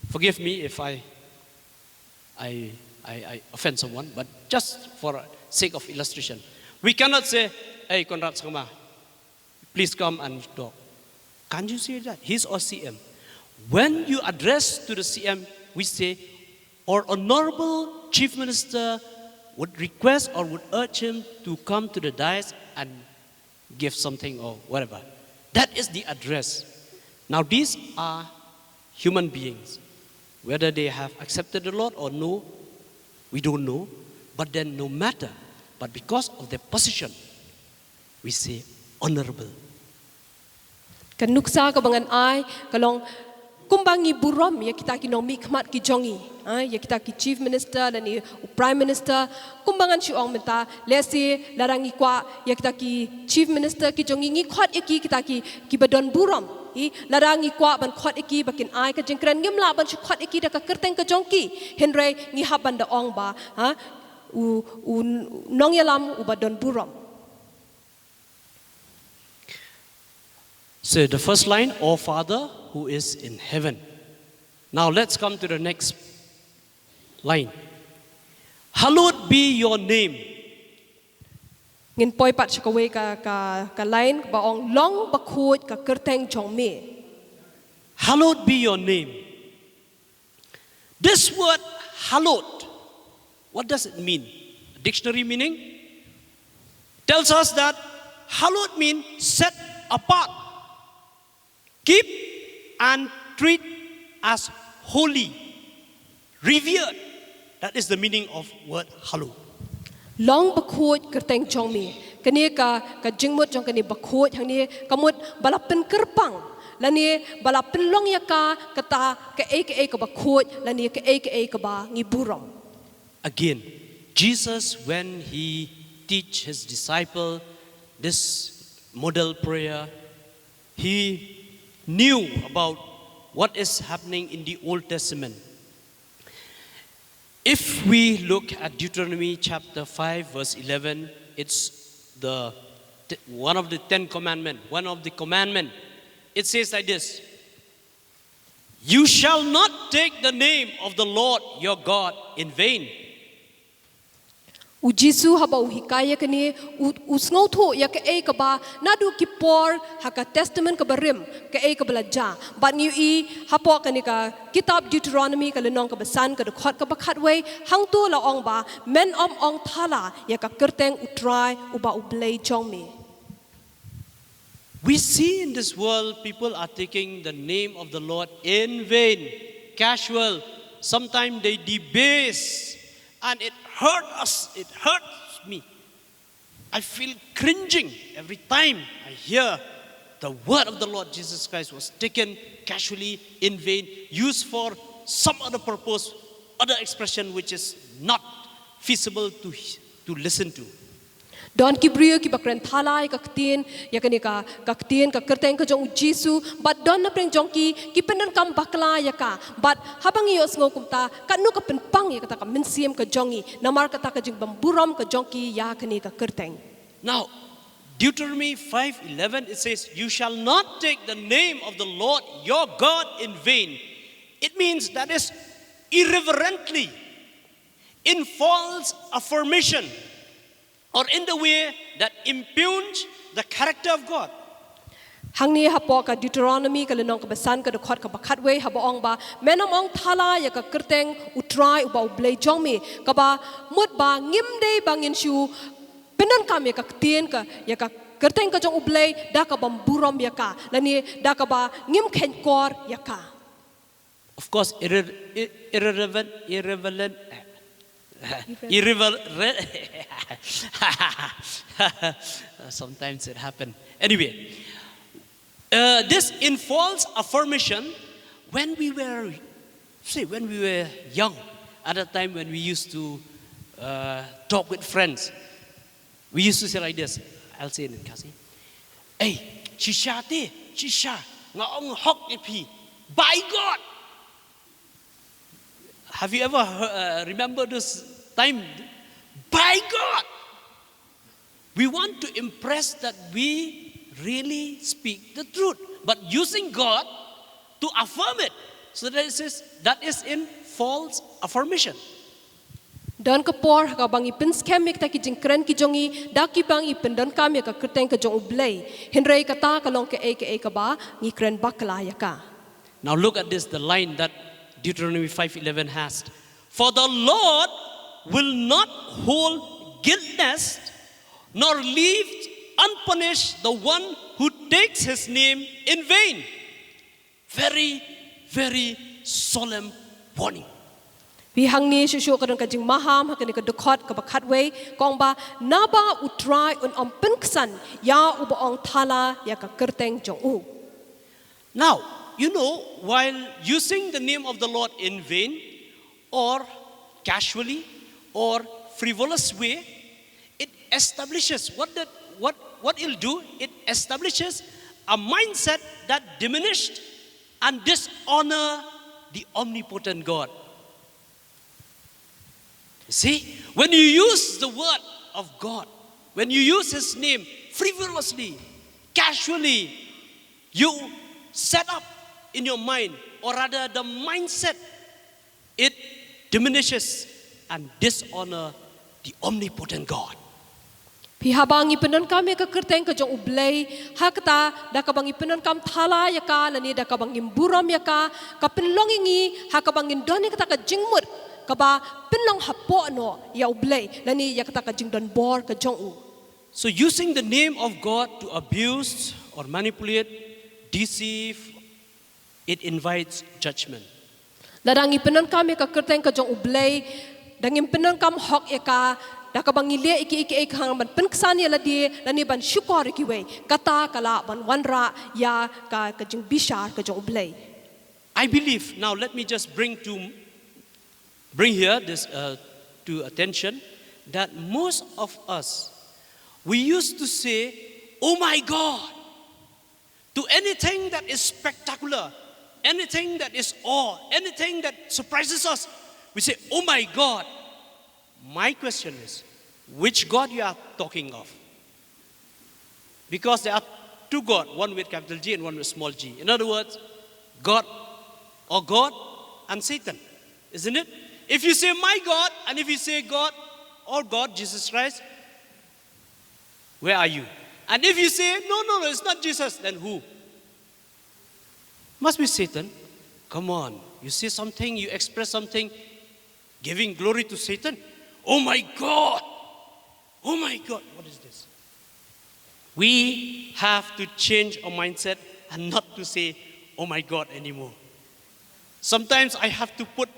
Forgive me if I offend someone, but just for sake of illustration. We cannot say, hey, Konrad Sama, please come and talk. Can't you say that? He's our CM. When you address to the CM, we say, our honorable chief minister would request or would urge him to come to the dais and give something or whatever. That is the address. Now these are human beings. Whether they have accepted the Lord or no, we don't know. But then no matter, but because of their position, we say honorable. Kan nuksa ka bangan ay kalong kumbangi buram ya kita ki nomi khmat ki jongi ya kita ki chief minister dan ni prime minister kumbangan siong menta lesi larangi kwa ya kita ki chief minister ki jongi ngi khot ki kita ki badon buram i larangi kwa ban khot ki bakin ai ka jengkran ngimla ban su khot ki da ka kerteng ka jongki henry ngi haban da ong ba u nong yalam u badon buram. So the first line, our Father who is in heaven. Now let's come to the next line. Hallowed be your name. Ngin poi pat chakawe ka line ba ong long bakhut ka kerteng jong me. Hallowed be your name. This word hallowed, what does it mean? Dictionary meaning tells us that hallowed means set apart. Keep and treat as holy, revered. That is the meaning of word hallowed. Long bakhut kerteng jong me. Kani ka jingmut jong kani bakhut hang ni kamut balapin kerpang. Lani balapin long yaka kata ka bakhut lani ka ba ngi buram. Again, Jesus, when he teach his disciple this model prayer, he knew about what is happening in the Old Testament. If we look at Deuteronomy chapter 5 verse 11, it's one of the 10 commandments, one of the commandments. It says like this: you shall not take the name of the Lord your God in vain. U Jisu haba u hikaya kani u sngo thu ya ka ba nadu ki por haka testament ka barim ka belajar but ngi I hapo kani ka kitab Deuteronomy ka lenong ka basan ka khot ka bakhat we hang tu la ong ba men ong thala ya ka kerteng u try u ba u blay chong me. We see in this world people are taking the name of the Lord in vain, casual. Sometimes they debase, and it hurts us. It hurts me. I feel cringing every time I hear the word of the Lord Jesus Christ was taken casually, in vain, used for some other purpose, other expression which is not feasible to listen to. Don ki brio ki bakren thalai ka ktien ya kani ka ktien ka kerteng ka jong Jisu but don na preng jong ki penan kam bakla ya ka but habang ios ngo kumta kanu ka penpang ya kata ka mensiam ka jongi namar kata ka jing bamburam ka jong ki ya kani ka kerteng. Now, Deuteronomy 5:11, it says, "You shall not take the name of the Lord your God in vain." It means that is irreverently, in false affirmation, or in the way that impugns the character of God. Hang ni hapo ka Deuteronomy ka lenong ka besan ka dokot ka bakat we haba ong ba menam ong thala ya ka kerteng utrai uba ublei jongmi ka ba mut ba ngim dei bangin shu penan kam ya ka tien ka ya ka kerteng ka jong ublei da ka bam burom ya ka lani da ka ba ngim khen kor ya ka. Of course, irrelevant. Sometimes it happens. Anyway, this in false affirmation, when we were young, at the time when we used to talk with friends, we used to say like this. I'll say it in Khasi. Hey, chisha, ngaong hok ipi, by God. Have you ever remember this time? By God. We want to impress that we really speak the truth, but using God to affirm it. So that is in false affirmation. Dan kapor ka bang ipin scam ta ki jingkren ki jongi da ki bang ipin dan kam ya ka kerteng ka jong ublei hinrei kata ka long ke ka ba ngi kren bakla ya ka. Now look at this, the line that Deuteronomy 5:11 has. For the Lord will not hold guiltless nor leave unpunished the one who takes his name in vain. Very, very solemn warning. Vi hang ni shu ka dong ka jing maham ha ka ni ka dokot ka bakat we kong ba naba utrai un om pinksan ya uba ong thala ya ka kerteng jong u. Now, you know, while using the name of the Lord in vain, or casually, or frivolous way, it establishes what it'll do. It establishes a mindset that diminished and dishonor the omnipotent God. See, when you use the word of God, when you use His name frivolously, casually, you set up in your mind, or rather the mindset, it diminishes and dishonor the omnipotent God. Pi habang ipenon kami ka kerteng ka jong ublei hakata da ka bang ipenon kam thala ya ka lani da ka bang imburam ya ka penlongingi hakabang indoni kata ka jingmut ka ba penlong hapo no ya ublei lani ya kata ka jingdon bor ka jong u. So using the name of God to abuse or manipulate, deceive, it invites judgment. Ladang ipenon kami ka kerteng ka jong ublei dang ipenon kam hok ya ka da ka bang ilia iki hang ban penksan ya ladi lani ban syukor iki we kata kala ban wanra ya ka jing bishar ka jong ublei. I believe, now let me just bring here this to attention, that most of us, we used to say, "Oh my God," to anything that is spectacular, anything that is awe, anything that surprises us. We say, "Oh my God." My question is, which God you are talking of? Because there are two gods, one with capital G and one with small g. In other words, God and Satan, isn't it? If you say my God, and if you say God or God, Jesus Christ, where are you? And if you say, no, it's not Jesus, then who? Must be Satan. Come on, you say something, you express something, giving glory to Satan. Oh my God, what is this? We have to change our mindset and not to say, "Oh my God," anymore. Sometimes I have to put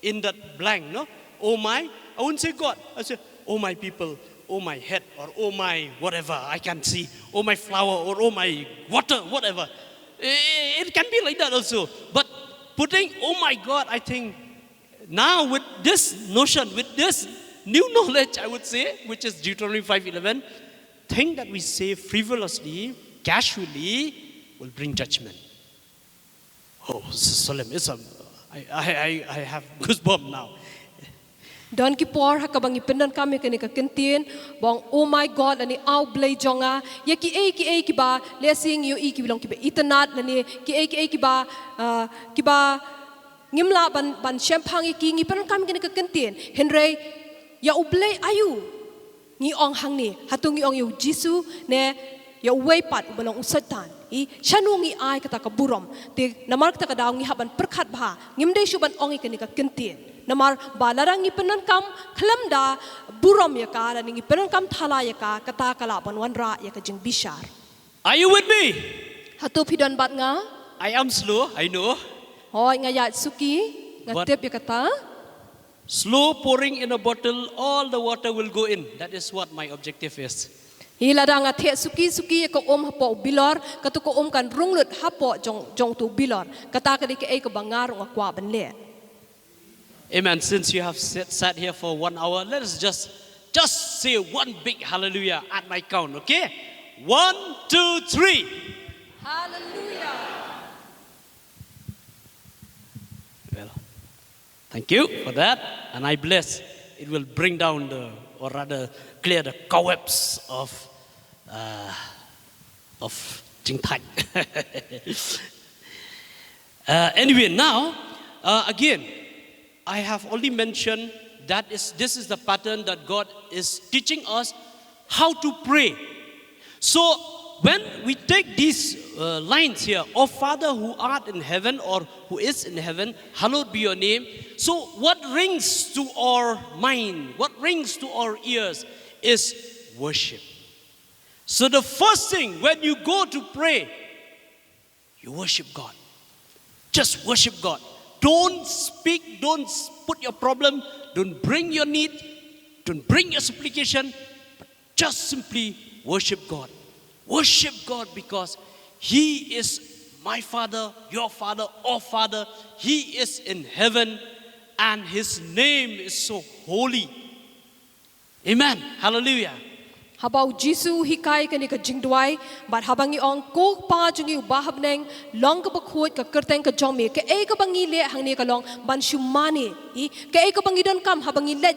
in that blank, no? Oh my, I wouldn't say God. I say, "Oh my people, oh my head," or "Oh my whatever I can see," "Oh my flower," or "Oh my water," whatever. It can be like that also. But putting "Oh my God," I think now with this notion, with this new knowledge, I would say, which is Deuteronomy 5:11, thing that we say frivolously, casually, will bring judgment. Oh, this is solemn. I have goosebumps now. Don ki por hakabang ipendon kami kani ka kentin bong oh my God ani au blay jonga ya ki e ba lesing you ki bilong ki ba itanat nani ki ba ngimla ban champagne ki ngi pendon kami kani ka kentin henry ya ublay ayu ngi ong hang ni hatung ngi ong yu jisu ne ya way pat balong usatan I shanungi ai kata ka burom te namar kata ka daw ngi haban perkhat bha ngimde shuban ong kani ka kentin namar balarang ipenan kam klamda burom ya ka dan ipenan kam thala ya ka kata kala ban wanra ya ka jing bishar. Are you with me? Hatu pidon bat nga I am slow, I know. hoy nga ya suki nga But- tip ya kata Slow pouring in a bottle, all the water will go in. That is what my objective is. hila da nga the suki ya ka hapo bilor katu ko kan runglut hapo jong tu bilor kata ka di ka e ka bangar nga kwa ban le. Amen. Since you have sat here for 1 hour, let us just say one big hallelujah at my count, okay? 1, 2, 3. Hallelujah. Well, thank you for that. And I bless. It will bring down or rather clear the cobwebs of Jing Tai. Anyway, now, again, I have only mentioned that this is the pattern that God is teaching us how to pray. So when we take these lines here, "O Father who art in heaven," or "who is in heaven, hallowed be your name." So what rings to our mind, what rings to our ears is worship. So the first thing when you go to pray, you worship God. Just worship God. Don't speak, don't put your problem, don't bring your need, don't bring your supplication, but just simply worship God. Worship God because He is my Father, your Father, our Father. He is in heaven and His name is so holy. Amen. Hallelujah. Habau Jisu hikai kani ka jingdwai bat habangi ong ko pa jungi ubahab neng long ka bakhut ka kerteng ka jomi ka e ka bangi le hang ni ka long ban shumani I ka e ka bangi don kam habangi let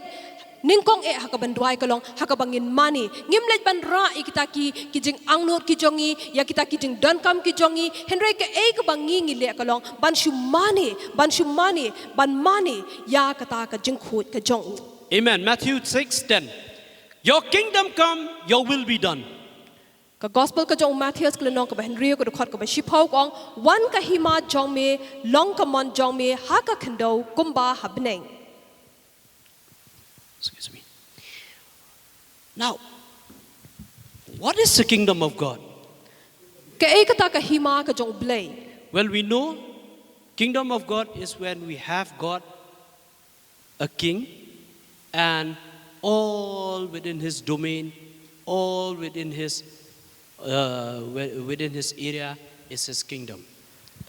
ningkong e hakaban dwai ka long hakabangin mani ngim let ban ra ikitaki ki jing angnot ki jongi ya kita ki jing don kam ki jongi henry ka e ka bangi ngi le ka long ban shumani ban mani ya kata ka jing khut ka jong. Amen. Matthew 6:10. Your kingdom come, your will be done. Ka gospel ka jong Matthew ka lenong ka ba Henry ko khot ka ba shipau kong wan ka hima jong me long ka mon jong me ha ka khando kumba habneng. Excuse me. Now, what is the kingdom of God? Ka e kata ka hima ka jong blay. Well, we know kingdom of God is when we have God, a king, and all within His domain, all within His area is His kingdom.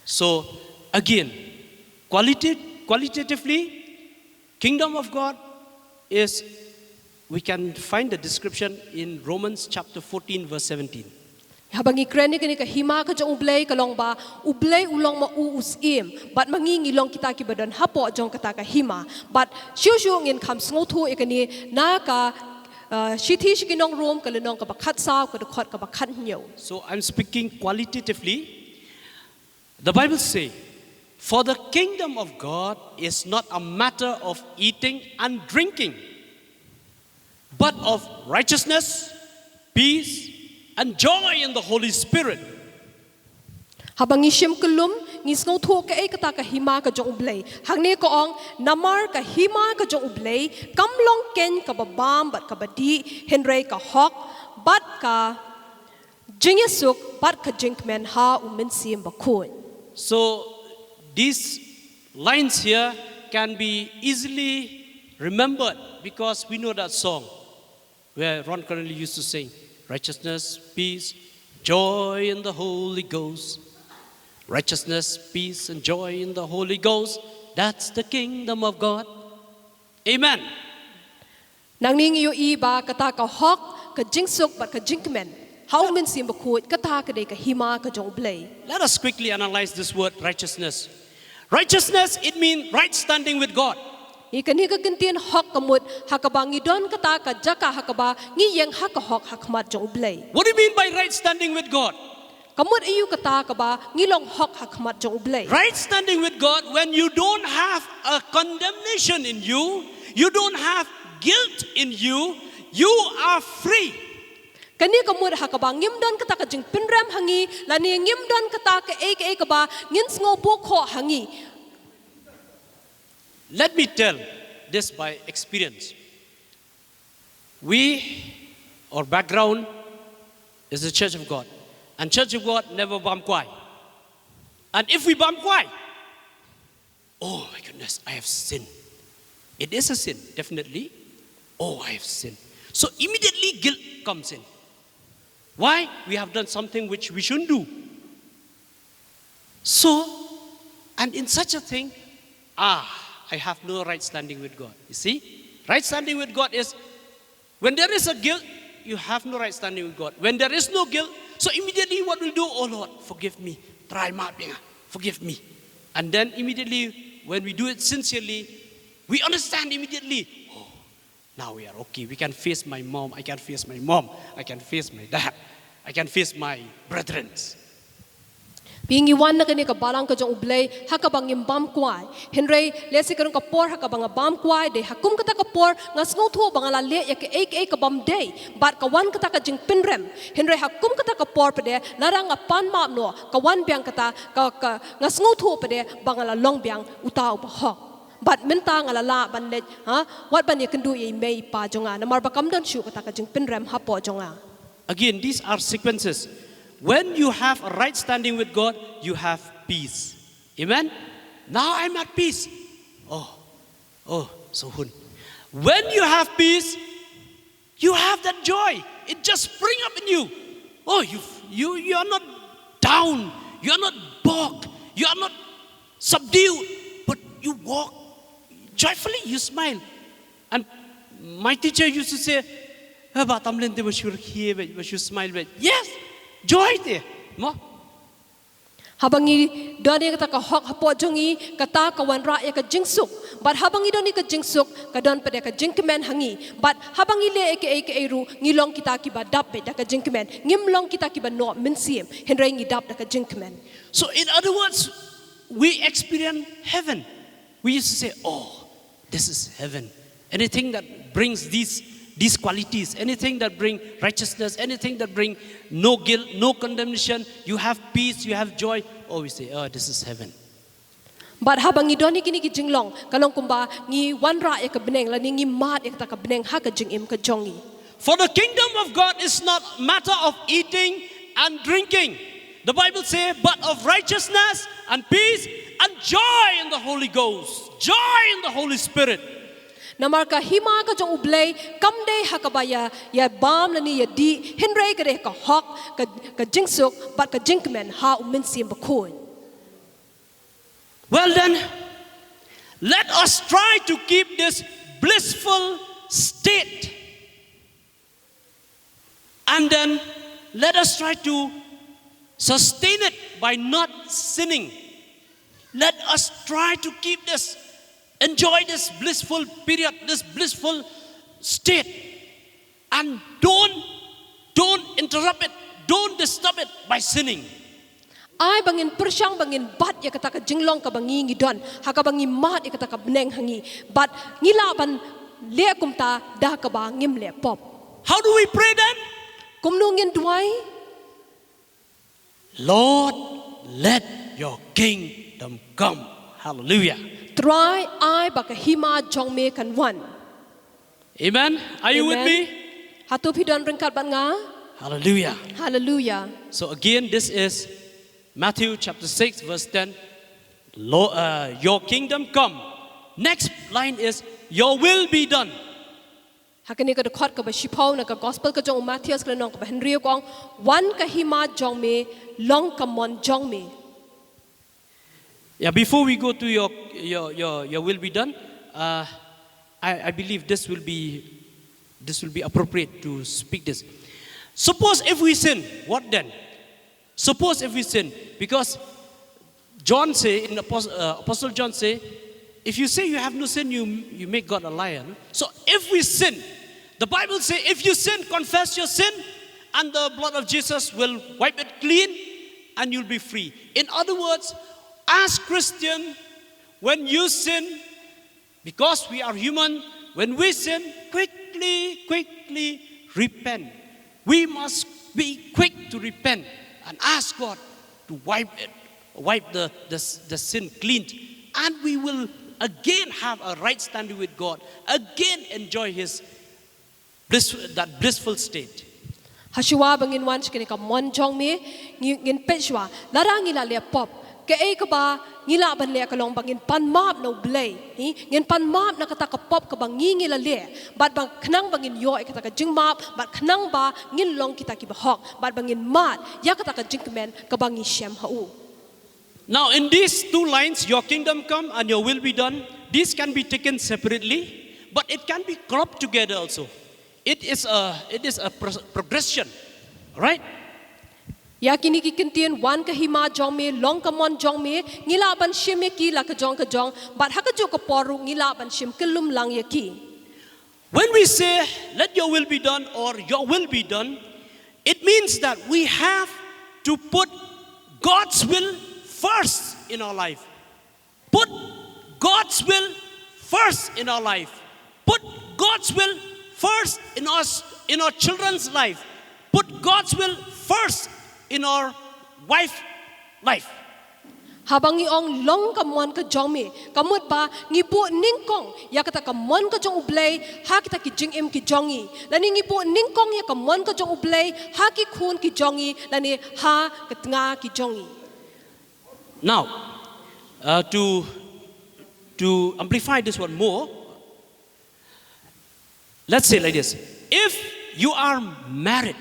So again, qualitatively, kingdom of God is, we can find the description in Romans chapter 14 verse 17. Habang ikreni kani ka hima ka jong ublay ka long ba ublay ulong ma uusim bat mangingi long kita ki badan hapo jong kata ka hima but shu ngin kam sngotu ikani na ka shithi shikinong room ka lenong ka bakhat saw ka khot ka bakhat nyo. So I'm speaking qualitatively. The Bible says, for the kingdom of God is not a matter of eating and drinking, but of righteousness, peace, and joy in the Holy Spirit. Habang isim kelum ngisngau thu ka e kata ka hima ka jong ublay hangni ko ong namar ka hima ka jong ublay kamlong ken ka babam bat ka badi henry ka hok bat ka jingesuk bat ka jinkmen ha umensim bakun. So these lines here can be easily remembered because we know that song where Ron Connolly used to sing, righteousness, peace, joy in the Holy Ghost. Righteousness, peace, and joy in the Holy Ghost. That's the kingdom of God. Amen. Nang ning yu iba kata ka hok ka jingsuk bat ka jinkmen how men sim bakut kata ka de ka hima ka jong ublay. Let us quickly analyze this word righteousness. Righteousness, it means right standing with God. Ikan hika kintian hok kamut hakaba ngidon kata ka jaka hakaba ngiyeng hakahok hakmat jong ublay. What do you mean by right standing with God? Kamut iyu kata kaba ngilong hok hakmat jong ublay. Right standing with God when you don't have a condemnation in you, you don't have guilt in you, you are free. Kani kamut hakaba ngimdon kata ka jing pinram hangi lani ngimdon kata ka ek kaba ngins ngobo kho hangi. Let me tell this by experience. Our background is the Church of God. And Church of God never bam kwai. And if we bam kwai, oh my goodness, I have sinned. It is a sin, definitely. Oh, I have sinned. So immediately guilt comes in. Why? We have done something which we shouldn't do. So, and in such a thing, I have no right standing with God. You see? Right standing with God is, when there is a guilt, you have no right standing with God. When there is no guilt, so immediately what we'll do, oh Lord, forgive me. Forgive me. And then immediately, when we do it sincerely, we understand immediately, oh, now we are okay. We can face my mom. I can face my mom. I can face my dad. I can face my brethren. Pingi wan na kani ka balang ka jong ublay hakabang imbam kwai henry lesi karon ka por hakabang bam kwai de hakum kata ka por ngas ngotho bangala le ya ke ek bam day bat ka wan kata ka jing pinrem henry hakum kata ka por pede narang pan map no ka wan biang kata ka ngas ngotho pede bangala long biang utau pa hok bat menta ngala la ban le ha wat ban ye kendu ye mei pa jonga namar bakam dan shu kata ka jing pinrem hapo jonga. Again, these are sequences. When you have a right standing with God, you have peace. Amen? Now I'm at peace. Oh, so hun. When you have peace, you have that joy. It just spring up in you. Oh, you are not down. You are not balked. You are not subdued. But you walk joyfully. You smile. And my teacher used to say, you smile. Yes. Joy there. Mo? Habangi doni kata ka hok hapo jongi kata ka wan ra ya ka jingsuk but habangi doni ka jingsuk ka don pede ka jingkemen hangi but habangi le eke ru ngilong kita ki ba dap pe da ka jingkemen ngimlong kita ki ba no minsim henry ngi dap da ka jingkemen. So in other words, we experience heaven. We used to say, oh, this is heaven. Anything that brings these qualities, anything that bring righteousness, anything that bring no guilt, no condemnation, you have peace, you have joy. Oh, we say, oh, this is heaven. But habang idoni kini ki jinglong kalong kumba ngi wanra ya ka beneng la ngi mat ya ka beneng ha ka jingim ka jongi. For the kingdom of God is not matter of eating and drinking. The Bible says, but of righteousness and peace and joy in the Holy Ghost, joy in the Holy Spirit. Namar ka hima ka jong ublay kamde hakabaya ya bam lani ya di henry ka ka hok ka jingsuk but ka jinkmen ha uminsim bakun. Well then, let us try to keep this blissful state. And then let us try to sustain it by not sinning. Let us try to keep this. Enjoy this blissful period, this blissful state. And don't interrupt it. Don't disturb it by sinning. Ay bangin persyang bangin bat ya kata ka jinglong ka bangi ngidon hakabangi mat ya kata ka beneng hangi bat ngilaban le kumta dah ka ba ngim le pop. How do we pray then? Kumnungin duai. Lord, let your kingdom come. Hallelujah. Try ay baka hima jong me kan wan. Amen. Are you with me? Hatu pidon ringkat ban nga. Hallelujah. Hallelujah. So again, this is Matthew chapter 6 verse 10. Your kingdom come. Next line is, your will be done. Hakani ka dekot ka ba shipau na ka gospel ka jong Matthias ka nong ka ba Henry kong wan ka hima jong me long ka mon jong me. Yeah, before we go to your will be done, I believe this will be appropriate to speak this. Suppose if we sin, what then? Suppose if we sin, because John say in Apostle John say, if you say you have no sin, you make God a liar. No? So if we sin, the Bible says, if you sin, confess your sin, and the blood of Jesus will wipe it clean, and you'll be free. In other words, as Christian, when you sin, because we are human, when we sin, quickly repent. We must be quick to repent and ask God to wipe the sin clean, and we will again have a right standing with God, again enjoy His that blissful state. Hashua bangin wan chikini ka mon jong me ngin pechwa larang ila le pop ke e ka ba ngila ban le ka long bangin pan map no blay ngin pan map na kata ka pop ka bang ngila le bat bang knang bangin yo e kata ka jing map bat knang ba ngin long kita ki ba hok bat bangin mat ya kata ka jing men ka bang shem hau. Now in these two lines, your kingdom come and your will be done, these can be taken separately, but it can be clubbed together also. It is a progression, right? Ya kini ki kentien wan ka hima jong me long ka mon jong me ngila ban shim me ki la ka jong bat ha ka jo ka poru ngila ban shim kelum lang ya ki. When we say let your will be done or your will be done, it means that we have to put God's will first in our life. Put God's will first in our life. Put God's will first in our children's life. Put God's will first in our wife life. Habang iong long kamuan ka jong me kamut ba ngipu ningkong ya kata kamon ka jong ublay ha kita ki jing im ki jongi lani ngipu ningkong ya kamon ka jong ublay ha ki khun ki jongi lani ha katnga ki jongi. Now, to amplify this one more, let's say like this. If you are married,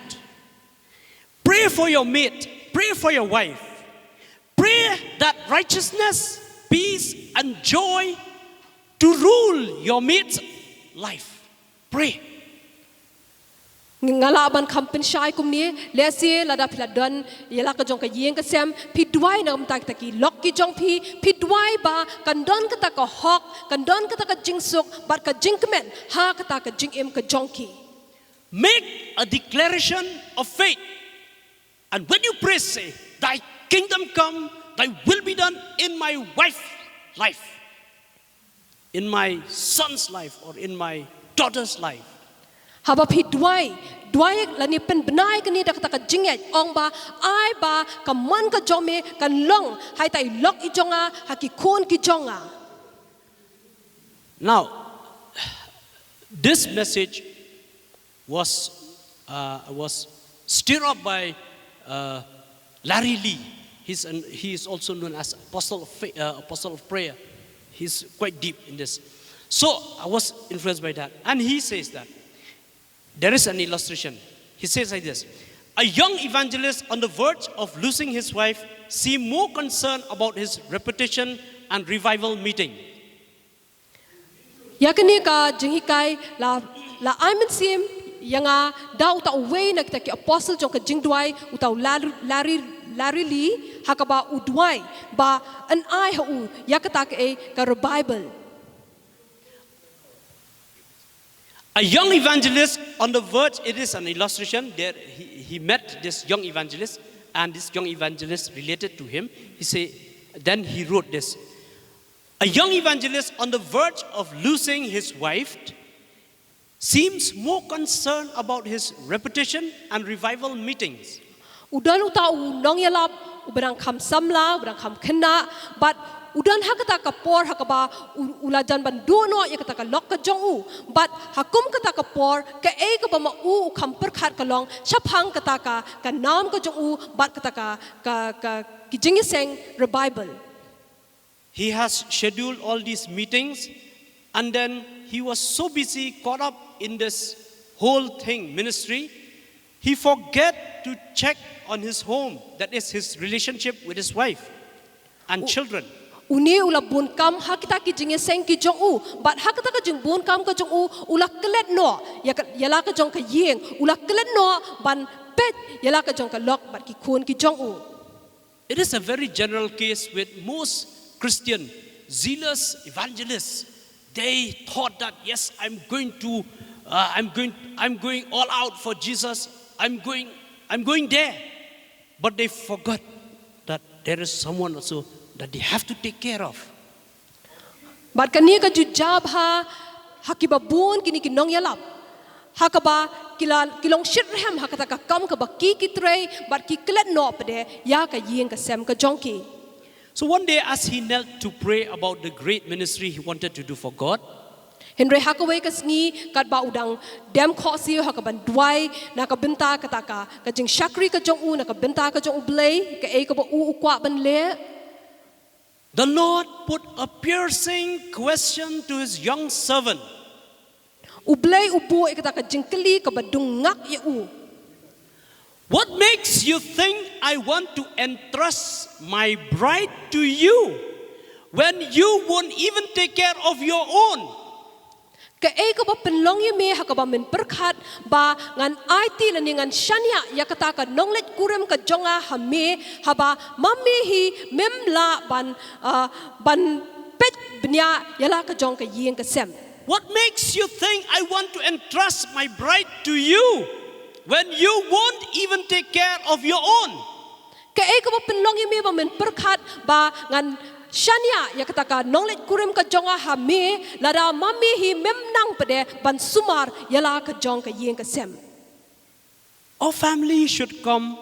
pray for your mate, pray for your wife. Pray that righteousness, peace, and joy to rule your mate's life. Pray. Ngalaban kampen shai kumni lesi lada piladon yela ka jong ka yeng ka sem pidwai na umtak taki lok ki jong pidwai ba kandon kata ka hok kandon kata ka jingsuk bat ka jingmen ha kata ka jingim ka jongki. Make a declaration of faith, and when you pray, say, "Thy kingdom come, Thy will be done in my wife's life, in my son's life, or in my daughter's life." Haba pidwai lani pen benai kani da kata ka jinget ong ba ai ba kamon ka jome kan long hai tai lok I jonga haki kon ki jonga. Now, this message was stirred up by Larry Lee. He is also known as Apostle of Prayer. He's quite deep in this. So I was influenced by that, and he says that. There is an illustration. He says like this: a young evangelist on the verge of losing his wife seemed more concerned about his reputation and revival meeting. Yakani ka jinghikai la aimen sim yanga da uta uwei na kita ki apostle jong ka jingdwai uta lari li hakaba udwai ba an ai hu yakata ka revival. A young evangelist on the verge, it is an illustration. There he met this young evangelist, and this young evangelist related to him. Then he wrote this. A young evangelist on the verge of losing his wife seems more concerned about his reputation and revival meetings. Udan uta nong yalap uberang kam samla uberang kam kena but udan hakata ka por hakaba ulajan ban duno ya kata ka lok ka jong but hakum kata ka por ka e ka ba ma kam perkhat ka long shaphang kata ka nam ka jong but kata ka kijingiseng revival. He has scheduled all these meetings, and then he was so busy, caught up in this whole thing, ministry, he forget to check on his home, that is his relationship with his wife and children. Uni ula bun kam hakita ki jinge seng ki jong but hakita ka jing bun kam ka jong ula kelet no yala ka jong ka yeng ula kelet no ban pet yala ka jong ka lok bat ki kun ki jong It is a very general case with most Christian zealous evangelists. They thought that, yes, I'm going all out for Jesus. I'm going there. But they forgot that there is someone also that they have to take care of. Bat kani ka jujab ha hakibabun kini kinong yalap. Hakaba kilong shirhem hakata ka kam ka baki kitrei bat ki klet no pade ya ka yeng ka sem ka jonki. So one day as he knelt to pray about the great ministry he wanted to do for God, Henry Hakaway kasngi kat ba udang dem khosi hakaban duai nakabenta kataka ka jing shakri ka jong u nakabenta ka jong ublay ka e ka ba u ukwa ban le. the Lord put a piercing question to his young servant. Ublay ubu e kataka jingkli ka ba dungak ya u. What makes you think I want to entrust my bride to you when you won't even take care of your own? Ka e ka ba penlong ya me hakaba men perkhat ba ngan IT la ni ngan shania ya kataka nonglet kurem ka jonga hame haba mami hi memla ban pet bnya yala ka jong ka yeng ka sem. What makes you think I want to entrust my bride to you when you won't even take care of your own? Ka e ka ba penlong ya me ba men perkhat ba ngan shania ya kataka nonglet kurem ka jonga hame lada mami hi memnang pade ban sumar yala ka jong ka yeng ka sem. Our family should come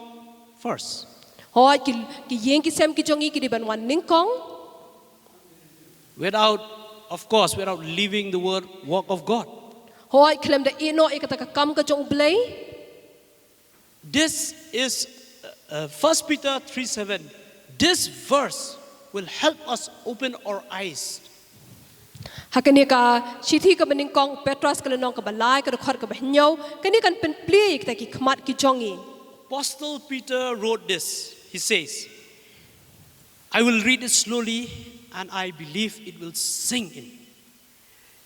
first. Hoi ki yeng ki sem ki jongi ki di ban wan ningkong. Without leaving the work of God. Hoi klem da ino e kataka kam ka jong blay. This is 1 Peter 3:7. This verse will help us open our eyes. Hakani ka shithi ka beningkong Petros ka lenong ka balay ka khot ka bahnyo kani kan pen pli ka ki khmat ki jongi. Apostle Peter wrote this. He says, I will read it slowly and I believe it will sink in.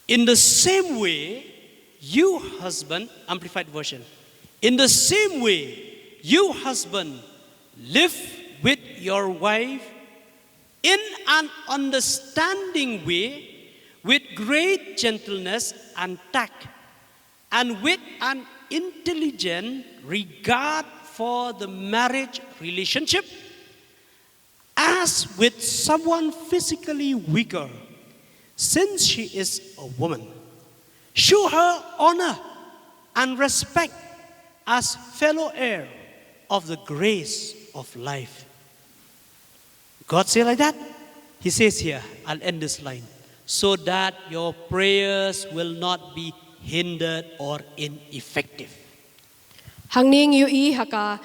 In the same way, you husband, Amplified Version, in the same way, you husband, live with your wife in an understanding way, with great gentleness and tact, and with an intelligent regard for the marriage relationship, as with someone physically weaker, since she is a woman. Show her honor and respect as fellow heir of the grace of life. God say like that? He says here, I'll end this line, so that your prayers will not be hindered or ineffective. Hangning yu I haka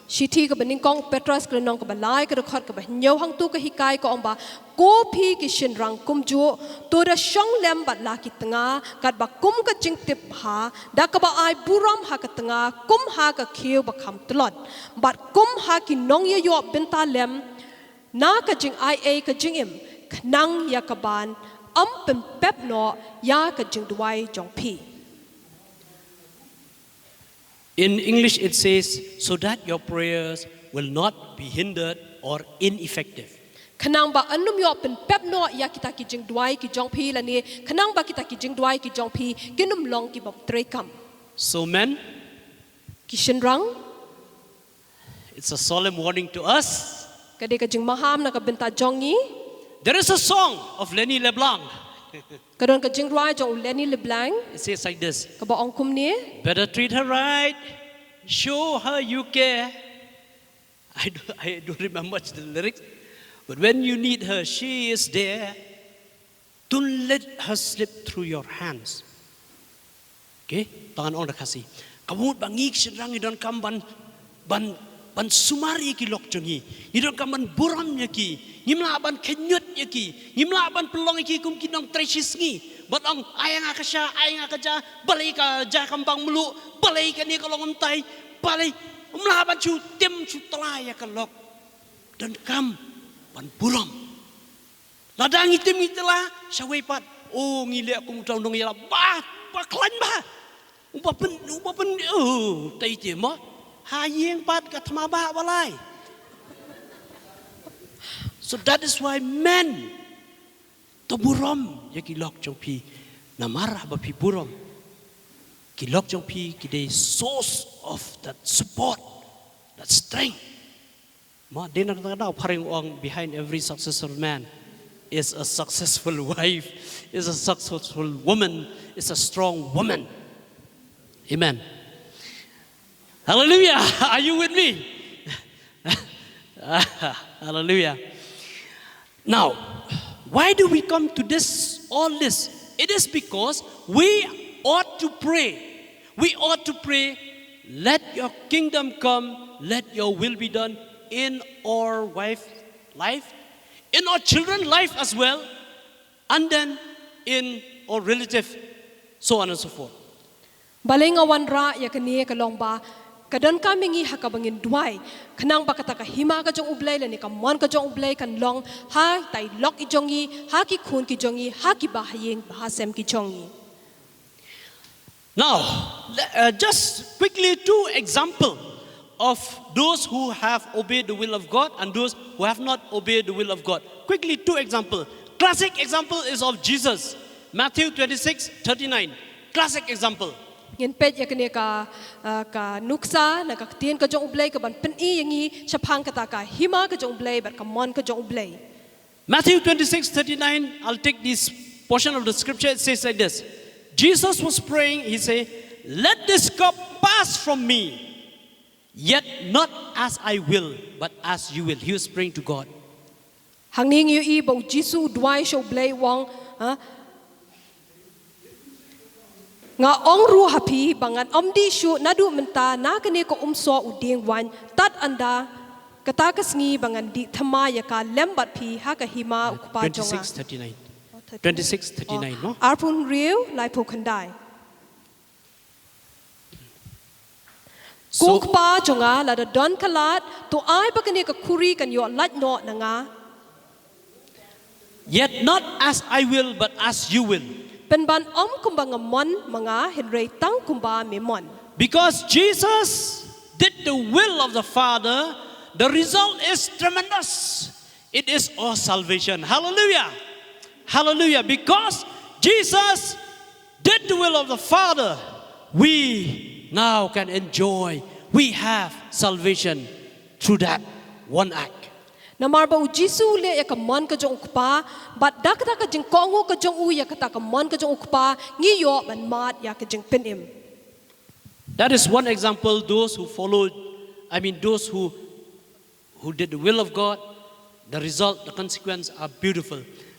shithi ka beningkong Petros ka lenong ka balay ka khot ka bahnyo hang tu ka hikay ko ong ba ko phi ki shin rang kum ju to da shong lem bat la ki tanga kat ba kum ka jing tip ha da ka ba ai buram ha ka tanga kum ha ka khiu ba kham tlot bat kum ha ki nong ye yo benta lem na ka jing ai a ka jing im nang ya ka ban pen pep no ya ka jing duai jong phi. In English it says, so that your prayers will not be hindered or ineffective. Kanang ba anum yo pen pep no ya kita ki jing duai ki jong phi la ni kanang ba kita ki jing duai ki jong phi kinum long ki bok tre kam. So men, Ki shin rang it's a solemn warning to us. kade ka jing maham na ka benta jongi There is a song of Lenny LeBlanc. kadon ka jing duai jong Lenny LeBlanc It says like this, ka ba ong kum ni better treat her right, show her you care. I don't remember much the lyrics, but when you need her, she is there. Don't let her slip through your hands. Okay, tangan orang kasih. Kamu bangik sedang idon kamban ban sumari ki lok jongi. Idon kamban buram yaki. Ngimla ban kenyut yaki. Ngimla ban pelong yaki kum kinong tresis ngi. Bat ang ayang akaja balai ka ja kambang melu balai ka ni kalong untai balai umla ban chu tem chu telaya ka lok. Dan kam ban buram. Ladang item itulah syawai pat. Oh ngile aku mutau dong yala bah klan bah. Upapen tai je mo. Hayeng pat ka thama bah balai. So that is why men to buram ya ki lok jong pi na marah ba pi buram ki lok jong pi ki the source of that support, that strength. Ma dena kadang paring ong behind every successful man is a successful wife, is a successful woman, is a strong woman. Amen. Hallelujah. Are you with me? Hallelujah. Now, why do we come to this, all this? It is because we ought to pray. We ought to pray, let your kingdom come, let your will be done in our wife life, in our children life as well, and then in our relative, so on and so forth. Baling awan ra ya kani ka long ba kadon kami ngi hakabangin duai kanang bakata ka hima ka jong ublay la ni ka mon ka jong ublay kan long ha tai lok I jongi ha ki khun ki jongi ha ki bahayeng bahasem ki jongi. Now, just quickly 2 examples of those who have obeyed the will of God and those who have not obeyed the will of God. Quickly 2 examples. Classic example is of Jesus. Matthew 26:39. Classic example. Ngin pet ya kani ka nuksa na ka tien ka jong ublay ka ban pen I yangi chapang kata ka hima ka jong ublay bat ka mon ka jong ublay. Matthew 26:39. I'll take this portion of the scripture. It says like this. Jesus was praying. He said, let this cup pass from me, yet not as I will, but as you will. He was praying to God. Hangning yu I bo Jisu duai show blay wong nga ong ru hapi bangan omdi shu nadu menta na kani ko umso uding wan tat anda katakas ngi bangan di thama ya ka lembat pi ha ka hima ukpa jonga 26:39. 26:39, no? Arpun riu lai po khandai Kukpa jonga la da don kalat to ai bakani ka kuri kan yo lat no na nga Yet not as I will, but as you will. pen ban kumbang mon mga henrei tang kumba memon. Because Jesus did the will of the Father, the result is tremendous. It is our salvation. Hallelujah. Hallelujah. Because Jesus did the will of the Father, we now can enjoy, we have salvation through that one act. Namarba u Jisu le ya ka mon ka jong ukpa bat dakta ka jing kongo ka jong u ya kata ka mon ka jong ukpa ngi yo ban mat ya ka jing penim. That is one example. Those who followed, those who did the will of God, the result, the consequence are beautiful.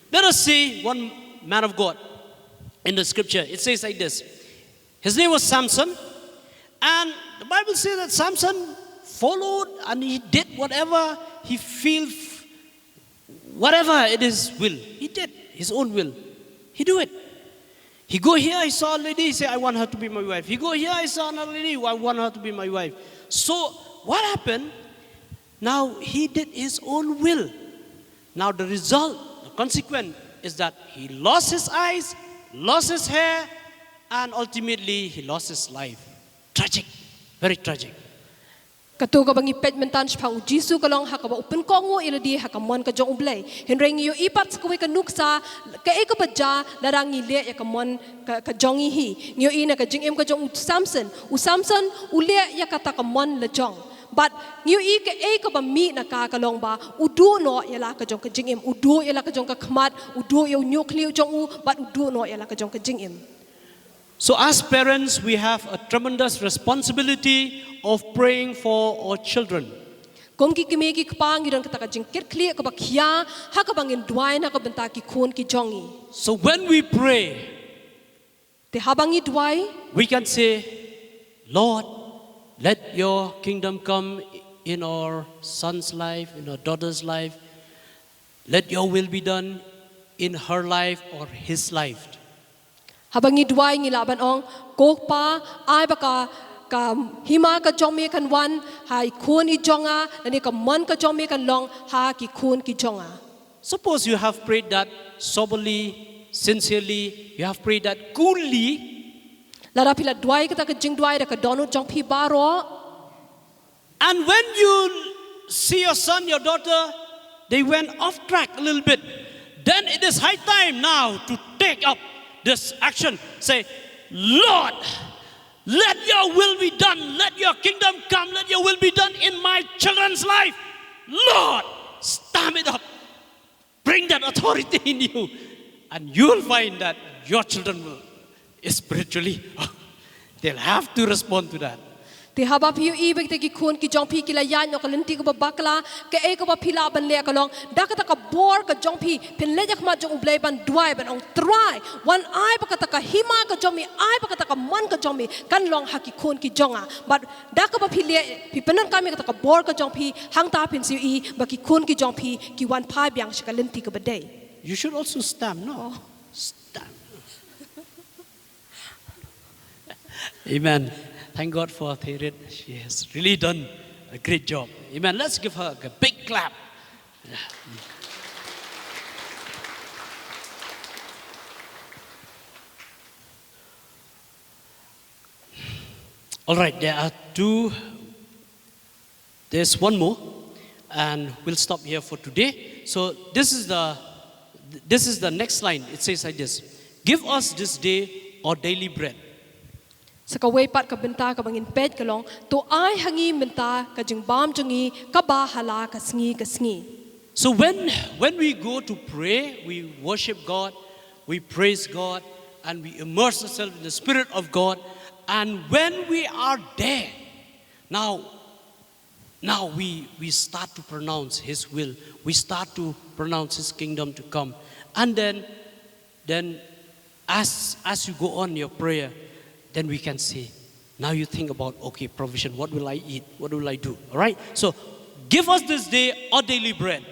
Let us see one man of God in the scripture. It says like this. His name was Samson, and the Bible says that Samson followed and he did whatever he feels, whatever it is will. He did his own will. He do it. He go here, I saw a lady, he said, I want her to be my wife. He go here, I saw another lady, I want her to be my wife. So what happened? Now he did his own will. Now the result, the consequence is that he lost his eyes, lost his hair, and ultimately he lost his life. Tragic, very tragic. Katu ka bangi pet mentan spang Jisu kalong hakaba upen kongo iladi hakamon ka jong ublay. Henreng yu ipat skwe ka nuksa ka eka paja larang ile ya kamon ka jongi hi. Ngiyo ina ka jing em ka jong Samson. U Samson ule ya kata kamon la jong. But ngiyo I ka eka ba mi na ka kalong ba udu no yala ka jong ka jing em udu yala ka jong ka kmat udu yu nyukliu jong u but udu no yala ka jong ka jing em. So as parents, we have a tremendous responsibility of praying for our children. Kom ki kimegi kpang iran kata ka jingkit kli ka bakya ha ka bangin duai na ka benta ki khon ki jongi. So when we pray, Te habangi duai we can say, Lord, let your kingdom come in our son's life, in our daughter's life. Let your will be done in her life or his life. habangi duai ngi Laban ong kokpa ai baka ka hima ka jongme kan wan hai khun I jonga ani ka mon ka jongme kan long ha ki khun ki jonga. Suppose you have prayed that soberly, sincerely, you have prayed that coolly. Lara pila duai ka ta ka jing duai da ka donu jong phi baro. And when you see your son, your daughter, they went off track a little bit. then it is high time now to take up this action. Say, Lord, let your will be done. Let your kingdom come. Let your will be done in my children's life. Lord, stamp it up. Bring that authority in you. And you will find that your children will spiritually, they'll have to respond to that. Ti haba piu I bek te ki khun ki jong pi ki la yan no kalenti ko bakla ke e ko ba phila ban le ka long da ka ta ka bor ka jong pi pin le jak ma jong ublei ban duai ban ong try one eye pa ka ta ka hima ka jong mi eye pa ka ta ka man ka jong mi kan long ha ki khun ki jonga but da ka ba phi le pi panan ka mi ka ta ka bor ka jong pi hang ta pin si I ba ki khun ki jong pi ki wan phai byang shi kalenti ka ba dei. You should also stamp, no? Stamp. Amen. Thank God for Therit. She has really done a great job. Amen. Let's give her a big clap. All right, there's one more, and we'll stop here for today. So this is the next line. It says like this: give us this day our daily bread. Sa ka way pat ka benta ka bangin pet ka long to ai hangi benta ka jing bam jungi ka ba hala ka sngi. So when we go to pray, we worship God, we praise God, and we immerse ourselves in the Spirit of God. And when we are there, now we start to pronounce His will. We start to pronounce His kingdom to come. And then as you go on your prayer, then we can say, now you think about, okay, provision, what will I eat? What will I do? All right? So give us this day our daily bread.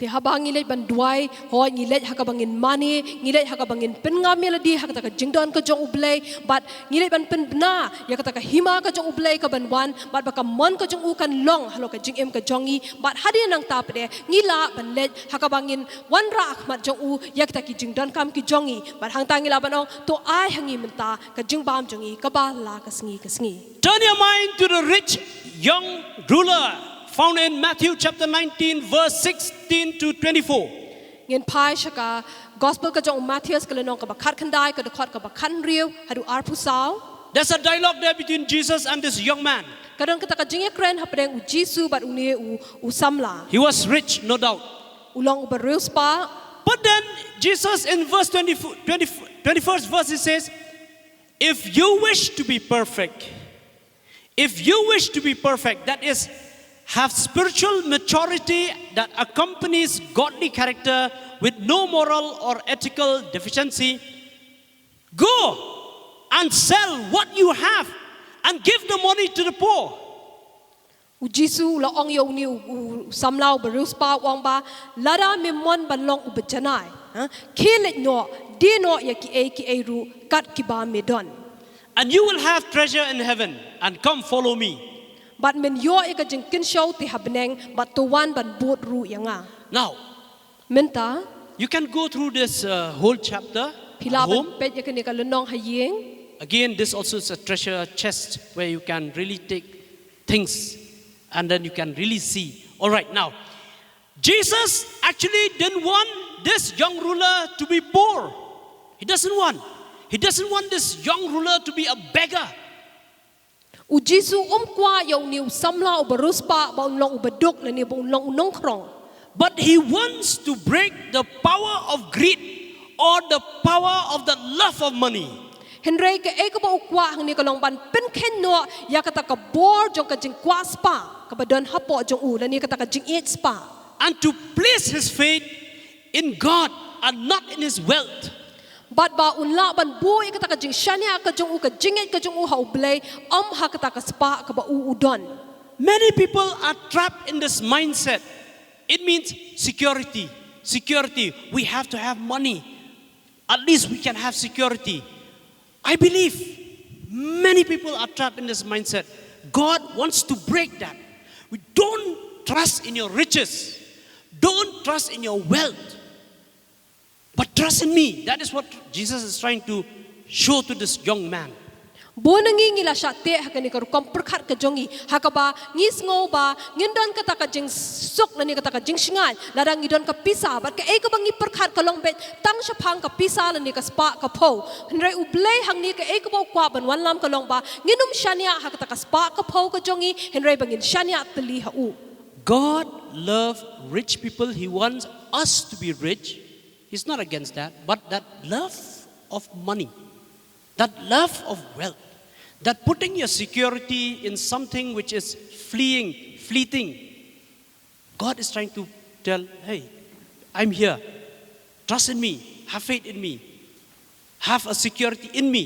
Ti habang ngilet ban duai ho ngilet ha ka bangin money ngilet ha ka bangin pen nga melody ha ka ta ka jingdon ka jong ublay but ngilet ban pen na ya ka ta ka hima ka jong ublay ka ban wan but ba ka mon ka jong u kan long halo ka jing em ka jongi but hadi nang tap de ngila ban let ha ka bangin wan ra akmat jong u ya ka ta ki jingdon kam ki jongi but hang ta ngila ban ong to ai hangi menta ka jing bam jongi ka ba la ka sngi. Turn your mind to the rich young ruler found in Matthew chapter 19 verse 16 to 24. Ngin pai shaka gospel ka jong Matthews ka lenong ka ba khat khandai ka dokhat ka ba khan riu hadu arpu sao. There's a dialogue there between Jesus and this young man. Kadang ka ta ka jinge kren ha pedeng u Jisu bat uni u samla. He was rich, no doubt. Ulong ba riu spa. But then Jesus in verse 21st verse he says, if you wish to be perfect, that is, have spiritual maturity that accompanies godly character with no moral or ethical deficiency, go and sell what you have and give the money to the poor. U Jisu la ong yo ni u samlau ba riu spa wang ba lada memon ban long u bejanai. Kilet no di no ya ki e ru kat ki ba medon. And you will have treasure in heaven, and come follow me. But men yo e ka jing kin show ti habneng but to wan ban bot ru yanga. Now, Menta you can go through this whole chapter at pila ban home. pet ya ka ni ka lenong hayeng. Again, this also is a treasure chest where you can really take things and then you can really see. All right, now, Jesus actually didn't want this young ruler to be poor. He doesn't want this young ruler to be a beggar. U Jisu kwa yo ni u samla u baruspa ba long u baduk na ni ba long u nong krong. But he wants to break the power of greed or the power of the love of money. Henry ka e ka ba u kwa hang ni ka long ban pen ken no ya ka ta ka bor jong ka jing kwa spa ka ba don hapo jong u na ni ka ta ka jing eat spa. And to place his faith in God and not in his wealth. But ba unla ban boy ka ta ka jing shania ka jong u ka jing eat ka jong u ha u blay ha ka ta ka spa ka ba u don. Many people are trapped in this mindset. It means security. Security. We have to have money. At least we can have security. I believe many people are trapped in this mindset. God wants to break that. We don't trust in your riches. Don't trust in your wealth. But trust in me. That is what Jesus is trying to show to this young man. Bonangi ngila syate hakani karu komperkat ke jongi hakaba ngis ngo ba ngindon kata ka jing suk nani kata ka jing shingai ladang ngidon ka pisa bat ka eka bangi perkat ka long bet tang syapang ka pisa nani ka spa ka po hendrai ublei hang ni ka eka bo kwa ban wan lam ka long ba nginum shania hakata ka spa ka po ka jongi hendrai bangin shania teli ha u. God loves rich people. He wants us to be rich. He's not against that. But that love of money, that love of wealth, that putting your security in something which is fleeting. God is trying to tell, hey, I'm here. Trust in me. Have faith in me. Have a security in me.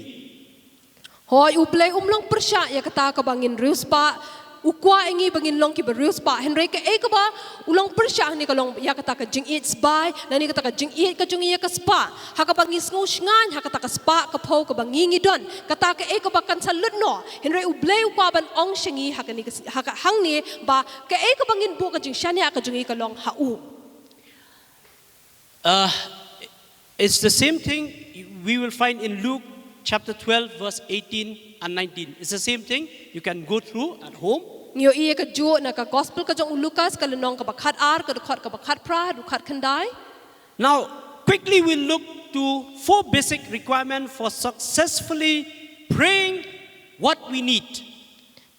Hoi ublei umlong persya ya kata ka bangin rius pa ukwa ingi bangin long ki rius pa henry ka eka ba ulong persya ni ka long ya kata ka jing eats by nani kata ka jing eat ka jung ya ka spa haka bangin sngo shngan haka kata ka spa ka po ka bangingi don kata ka eka ba kan salut no henry ublei ukwa ban ong shingi haka ni haka hang ni ba ka eka bangin bu ka jing shania ka jung ka long ha u. It's the same thing we will find in Luke chapter 12 verse 18 and 19. It's the same thing. You can go through at home. Nyo iya ka ju na ka gospel ka jong Lucas ka lenong ka bakhat ar ka dukhat ka bakhat pra dukhat khandai. Now, quickly we'll look to 4 basic requirements for successfully praying what we need.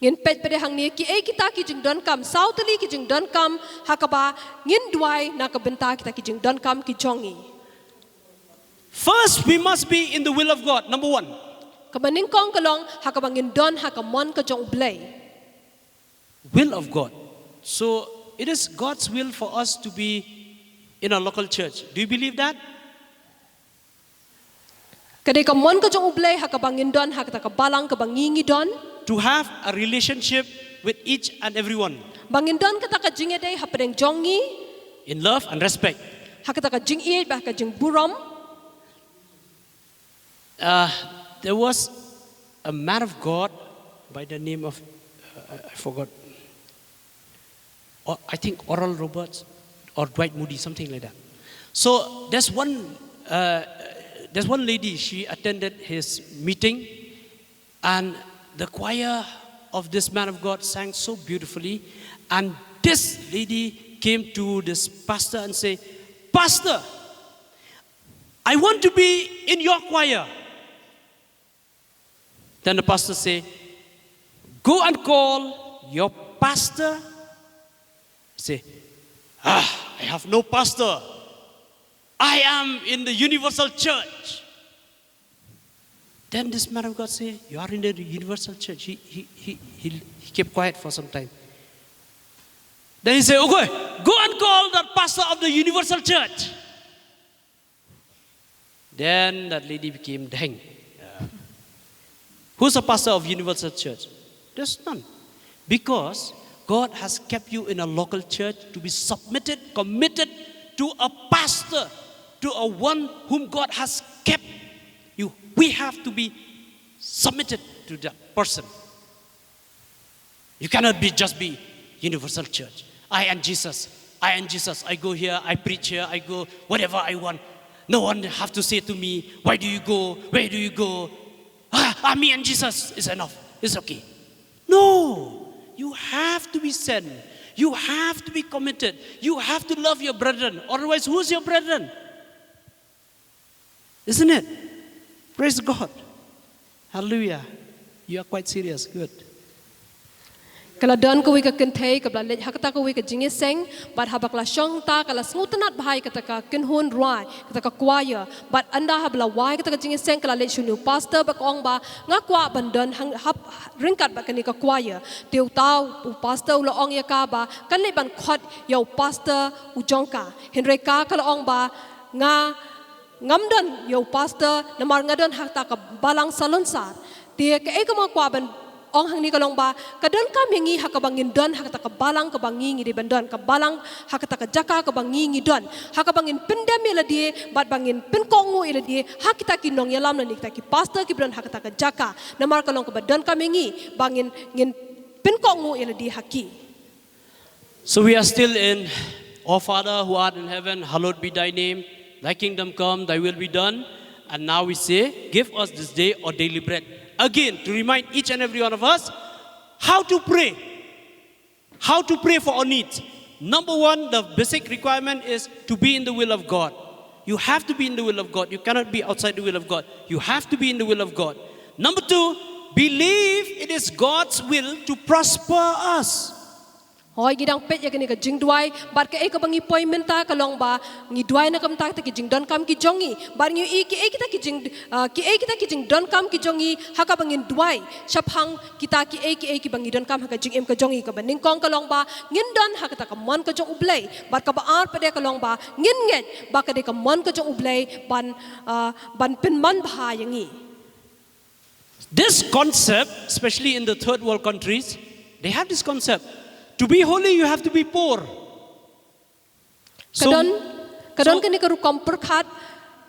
Ngin pet pede hang ni ki e kita ki jing don kam sautali ki jing don kam hakaba ngin duai na ka benta kita ki jing don kam ki jongi. First, we must be in the will of God. Number 1. Kabaning kong kalong hakaba ngin don hakamon ka jong blay. Will of God. So, it is God's will for us to be in a local church. Do you believe that? Kadai kamon ka jong blay hakaba ngin don hakata ka balang ka bangingi don. To have a relationship with each and everyone. Bangin don kata ka jing edai hapadeng jongi. In love and respect. Hakata ka jing iet ba ka jing burom. There was a man of God by the name of, I forgot, I think Oral Roberts or Dwight Moody, something like that. So there's one lady, she attended his meeting, and the choir of this man of God sang so beautifully, and this lady came to this pastor and said, Pastor, I want to be in your choir. Then the pastor said, go and call your pastor. Say, I have no pastor. I am in the universal church. Then this man of God said, you are in the universal church. He kept quiet for some time. Then he said, okay, go and call the pastor of the universal church. Then that lady became dang. Who's a pastor of universal church? There's none. Because God has kept you in a local church to be submitted, committed to a pastor, to a one whom God has kept you. We have to be submitted to that person. You cannot just be universal church. I am Jesus. I go here, I preach here, I go whatever I want. No one have to say to me, why do you go? Where do you go? Me and Jesus is enough. It's okay. No. You have to be sent. You have to be committed. You have to love your brethren. Otherwise, who's your brethren? Isn't it? Praise God. Hallelujah. You are quite serious. Good. Kala don ko wika kentay kabla lej hakata ko wika jingiseng but habakla shong ta kala smutanat bahai kata ka kenhun ruai kata ka choir but anda habla wai kata ka jingiseng kala lej shunu pastor ba kong ba nga kwa bandon hang hap ringkat ba kani ka choir tiu tau u pastor ulo ong ya ka ba kan le ban khot yo pastor u jongka henry ka kala ong ba nga ngamdon yo pastor namar ngadon hakta ka balang salonsar dia ke eka ma kwa ban ong hang ni kalong ba kadon kam yangi hakabangin don hakata ka balang ka bangingi di bandon ka balang hakata ka jaka ka bangingi don hakabangin pendem ila di bat bangin penkongu ila di hakita kinong yalam na nikta ki pastor ki don hakata ka jaka namar kalong ka bandon kam yangi bangin ngin penkongu ila di haki. So we are still in Our Father who art in heaven, hallowed be thy name, thy kingdom come, thy will be done. And now we say, give us this day our daily bread. again to remind each and every one of us how to pray. How to pray for our needs. Number one, the basic requirement is to be in the will of God. You have to be in the will of God. You cannot be outside the will of God. You have to be in the will of God. Number two, believe it is God's will to prosper us. Hoi gidang pet ya kini ka jing duai bar ka ka bangi poi menta ka long ba ngi duai na kam ta ki jing don kam ki jongi bar ngi kita ki jing don kam ki jongi ha ka bangin duai shaphang kita ki bangi don kam ha ka jing em ka jongi ka baning kong ka long ba ngin don ha ka ta ka mon ka jong ublei bar ka ba ar pa de ka long ba ngin nget ba ka de ka mon ka jong ublei ban pin man bha yangi. This concept, especially in the third world countries, they have this concept. To be holy, you have to be poor. Kadon kini karu kom perkhat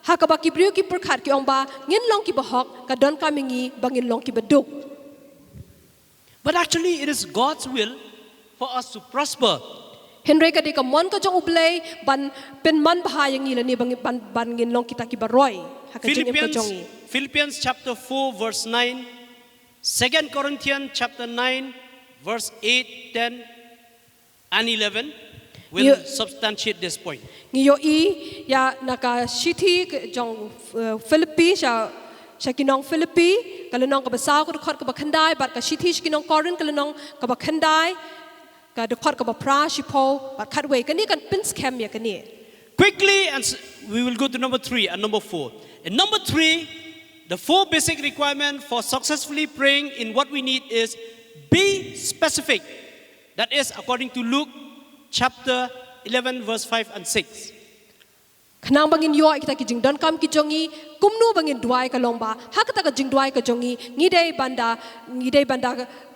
ha ka ba ki briu ki perkhat ki ong ba ngin long ki bahok kadon kamingi bangin long ki beduk. But actually, it is God's will for us to prosper. Henry ka di ka mon ka jong ublei ban pen man bahayangi la ni ban ngin long kita ki baroy ha ka jing em ka jongi. Philippians chapter 4 verse 9, 2 Corinthians chapter 9 verse 8, 10 and 11 will substantiate this point. Ngiyo ya naka shithi jong Philippi sha kinong Philippi kalanong ka basaw ko khot ka bakhandai bat ka shithi kinong Corinth kalanong ka bakhandai ka de khot ka ba pra shipo bat khatway kani kan pins cam ya kani. Quickly, and we will go to number 3 and number 4. In number 3, the 4 basic requirements for successfully praying in what we need is be specific. That is according to Luke chapter 11 verse 5 and 6. Kanang bangin yo kita ki jing don kam ki jongi kumnu bangin duai ka lomba ha kita ka jing duai ka jongi ngidei banda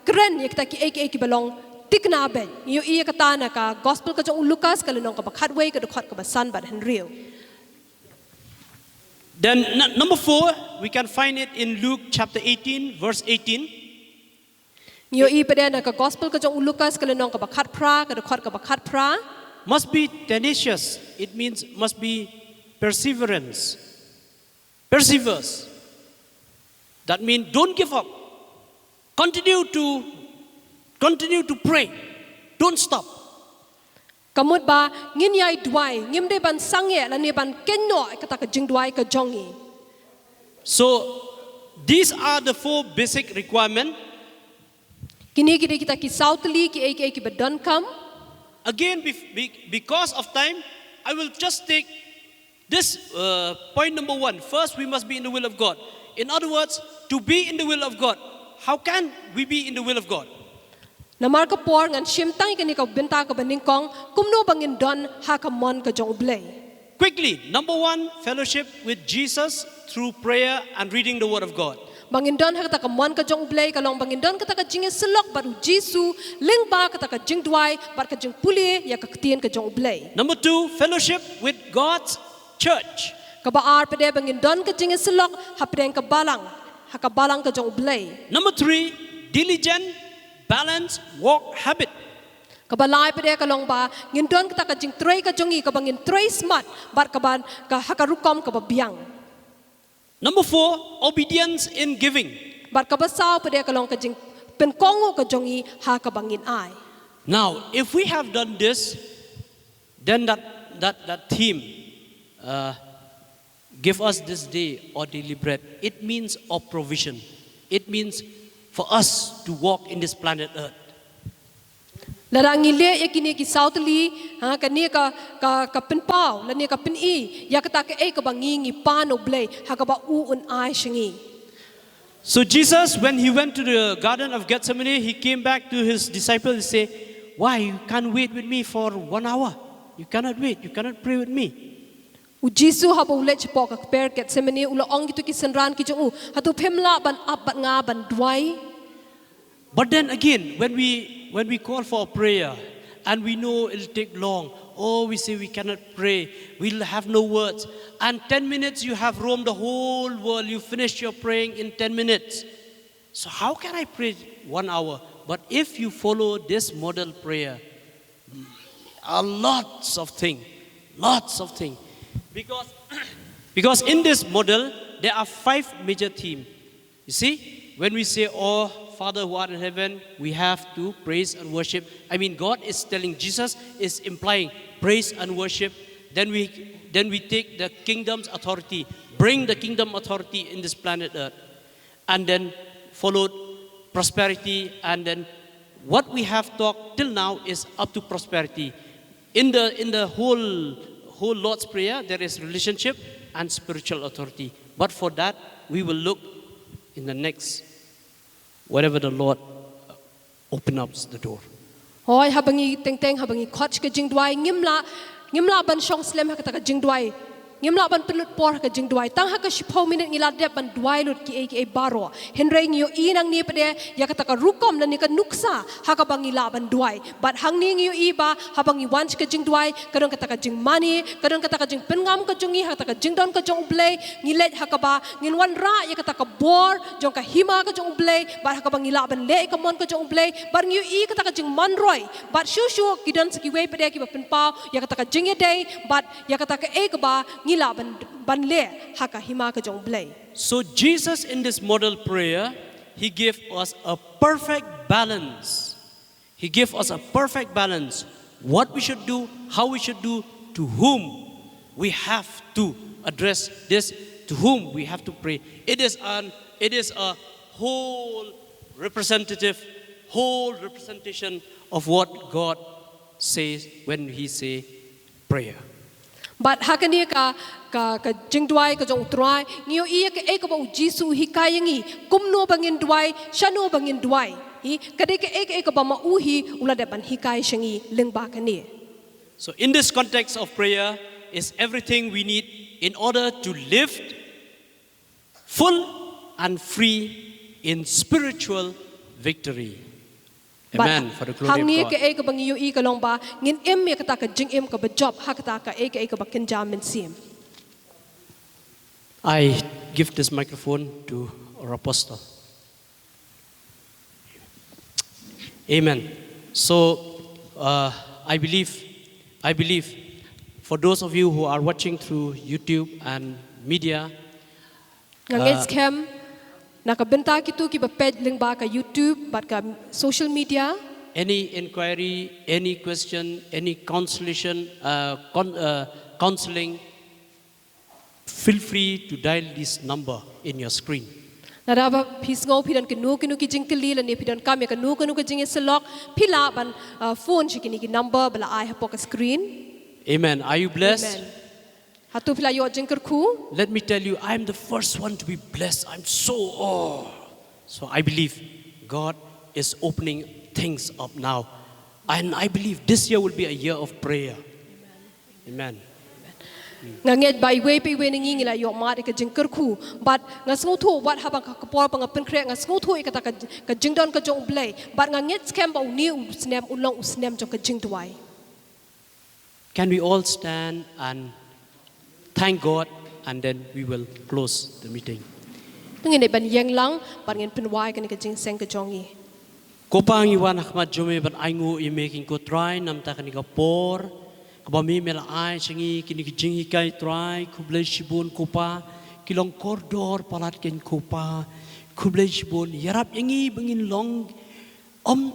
kren ya kita ki balong tikna ben yo kata na ka gospel ka jong Lucas ka lenong ka bakhatway ka dokhat ka basan bad henrio. Then number 4, we can find it in Luke chapter 18 verse 18. Yo pada na ka gospel ka jong Lucas ka lenong ka bakhat pra ka dokhat ka bakhat pra. Must be tenacious. It means must be perseverance. Perseveres. That means don't give up. Continue to pray. Don't stop. Kamut ba ngin yai duai ngim de ban sangye la ne ban kenno kata ka jing duai ka jongi. So these are the 4 basic requirements. Kini kita ki southly ki badon kam. Again, because of time, I will just take this point number 1. First, we must be in the will of God. In other words, to be in the will of God. How can we be in the will of God? Namar ka por ngan shim tang kini ka benta ka baning kong kumno bangin don ha ka mon ka jong ublei. Quickly, number 1, fellowship with Jesus through prayer and reading the Word of God. Bangin don ha ka mon ka jong ublei ka long bangin don ka jing selok baru Jesu ling ba ka jing duai bar ka jing puli ya ka tien ka jong ublei. Number 2, fellowship with God's church. Ka ba ar pede bangin don ka jing selok ha pedeng ka balang ka jong ublei. Number 3, diligent, balanced walk habit. Kabalay pede ka long ba ngin don ka jing trei ka jongi ka bangin trei smart bar ka ban ka hakarukom ka biang. Number 4, obedience in giving. Bar ka basaw pede ka long ka jing penkongo ka jongi ha ka bangin ai. Now, if we have done this, then that theme, give us this day our daily bread, it means our provision. It means for us to walk in this planet Earth. Larangile ya kini ki southly ha kani ka penpau la ni ka peni ya kata ka ka bangingi pano blay ha ka ba uun ai shingi. So Jesus, when he went to the Garden of Gethsemane, he came back to his disciples and said, why you can't wait with me for 1 hour? You cannot wait, you cannot pray with me. U Jesu ha ba ulet chpo ka per Gethsemane ula ong gitu ki senran ki jong hatu phemla ban ab ban nga ban dwai. But then again, when we call for a prayer and we know it'll take long, we say we cannot pray, we'll have no words. And 10 minutes you have roamed the whole world, you finished your praying in 10 minutes. So how can I pray 1 hour? But if you follow this model prayer, lots of things. Because in this model, there are 5 major themes. You see? when we say, "Oh, Father who art in heaven," we have to praise and worship. I mean, God is telling, Jesus is implying praise and worship. Then we take the kingdom's authority, bring the kingdom authority in this planet Earth, and then followed prosperity. And then what we have talked till now is up to prosperity. In the whole Lord's Prayer, there is relationship and spiritual authority. But for that, we will look in the next, whatever the Lord open up the door. Hoi habangi teng habangi coach ke jing dwai ngimla ban shong slem ha kata ka jing dwai ngimla ban pelut por ka jing dwai tang ha ka shipau minute ngila dep ban dwai lut ki baro henrei ngio inang ni pede ya kata ka rukom na ni ka nuksa ha ka bangi la ban dwai but hang ni ngio iba habangi wanch ka jing dwai kadang kata ka jing mani kadang kata ka jing pengam ka jungi ha kata ka jing don ka jong blay ngilet ha ka ba ngin wan ra ya kata ka bor jong ka hima ka jong blay but ha ka bangi la ban le ka mon ka jong blay bar ngio i kata ka jing manroi but shushu kidan saki we pede ki ba pen pau ya kata ka jing ye day but ya kata ka e ka ba ngila ban le ha ka hima ka jong blay. So Jesus in this model prayer, he gave us a perfect balance. He gave us a perfect balance. What we should do, how we should do, to whom we have to address this, to whom we have to pray. It is a whole representation of what God says when he say prayer. But hakani ka jing dwai ka jong trai ngio i ka e ka ba jisu hi kayangi kumno bangin dwai shano bangin dwai hi kade ka e ka ba ma uhi ula de ban hi kai shangi lengba kani. So in this context of prayer is everything we need in order to live full and free in spiritual victory. Amen. For the glory of God. Ka bang yu i ka long ba ngin em me ka ta ka jing em ka ba job ha ka ta ka ka ba kin jam men sim. I give this microphone to our apostle. Amen. So I believe for those of you who are watching through YouTube and media, ngets kem nakabenta kitu ki ba page link ba ka YouTube but ka social media. Any inquiry, any question, any counseling, feel free to dial this number in your screen. Naraba pisngo pidan kinu ki jingkeli la ne pidan kam ya kanu ki jing selok pila ban phone chikini ki number bala ai ha poka screen. Amen. Are you blessed? Amen. Hatu pila yo jingker ku. Let me tell you, I am the first one to be blessed. I'm so So I believe God is opening things up now. And I believe this year will be a year of prayer. Amen. Nganget by way pe we ningi la yo ma ka jingker ku but ngasngu thu wat habang ka por pang pen kre ngasngu thu ikata ka jingdon ka jong blay but nganget scam ba uni usnem ulong usnem jong ka jingdwai. Can we all stand and thank God, and then we will close the meeting. Ngin ban yang lang ban ngin penwai kan ka jing seng ka jongi. Kopang iwan akmat jome ban aingu I making ko try nam ta kan ka por kabami mela ai singi kini jingi kai try kublai shibun kopa kilong koridor palat ken kopa kublai shibun yarap yangi bangin long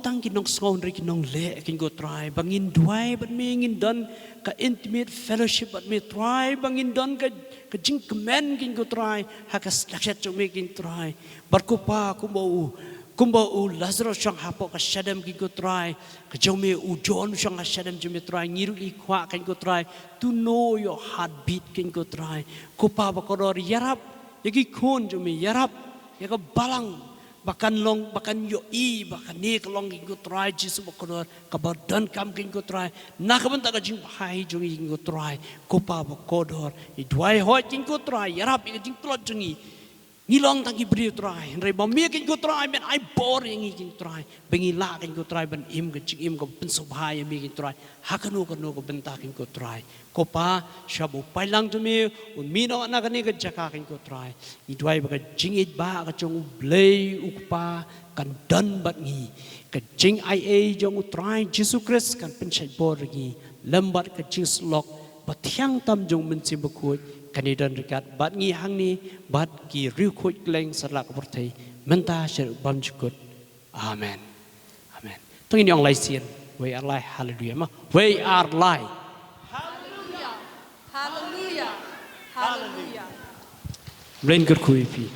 tang kinong skon re kinong le kin go try bangin duai ban mingin don ka intimate fellowship ban me try bangin don ka jing command kin go try ha ka lakshat jo me kin try bar kopa kumbo Lazarus shang hapo ka shadam kin go try ka jome John shang shadam jome try ngiru I kwa kin go try to know your heartbeat kin go try kopa ba kodor yarap yagi khon jome yarap yaga balang bakan long bakan yo bakan ne long kin go try jisu ba kodor ka ba dan kam kin go try na ka ban ta ka jing hai jong kin go try kopa ba kodor I dwai ho kin go try yarap kin jing plot jongi ngilong tangi beri try re ba me kin go try men I boring kin try bengi la kin go try ban im ga jing im go pen so bhai me kin try hakano ko benta kin go try kopa shabu pailang to me un mino na kan ga jaka kin go try I dwai ba jing it ba ka chong blay ukpa kan dan bat ngi ka jing ia jong try Jesus Christ kan pen chai bor ngi lambat ka jing slok bathiang tam jong men sim ba khoi kanidan rikat bat ngi hang ni bat ki riu khoi kleng salak porthai menta sher bam chukut. Amen. Amen. Tung ini orang lain we are live. Hallelujah. We are live. Hallelujah. Hallelujah. Hallelujah. Rain kerkui pi.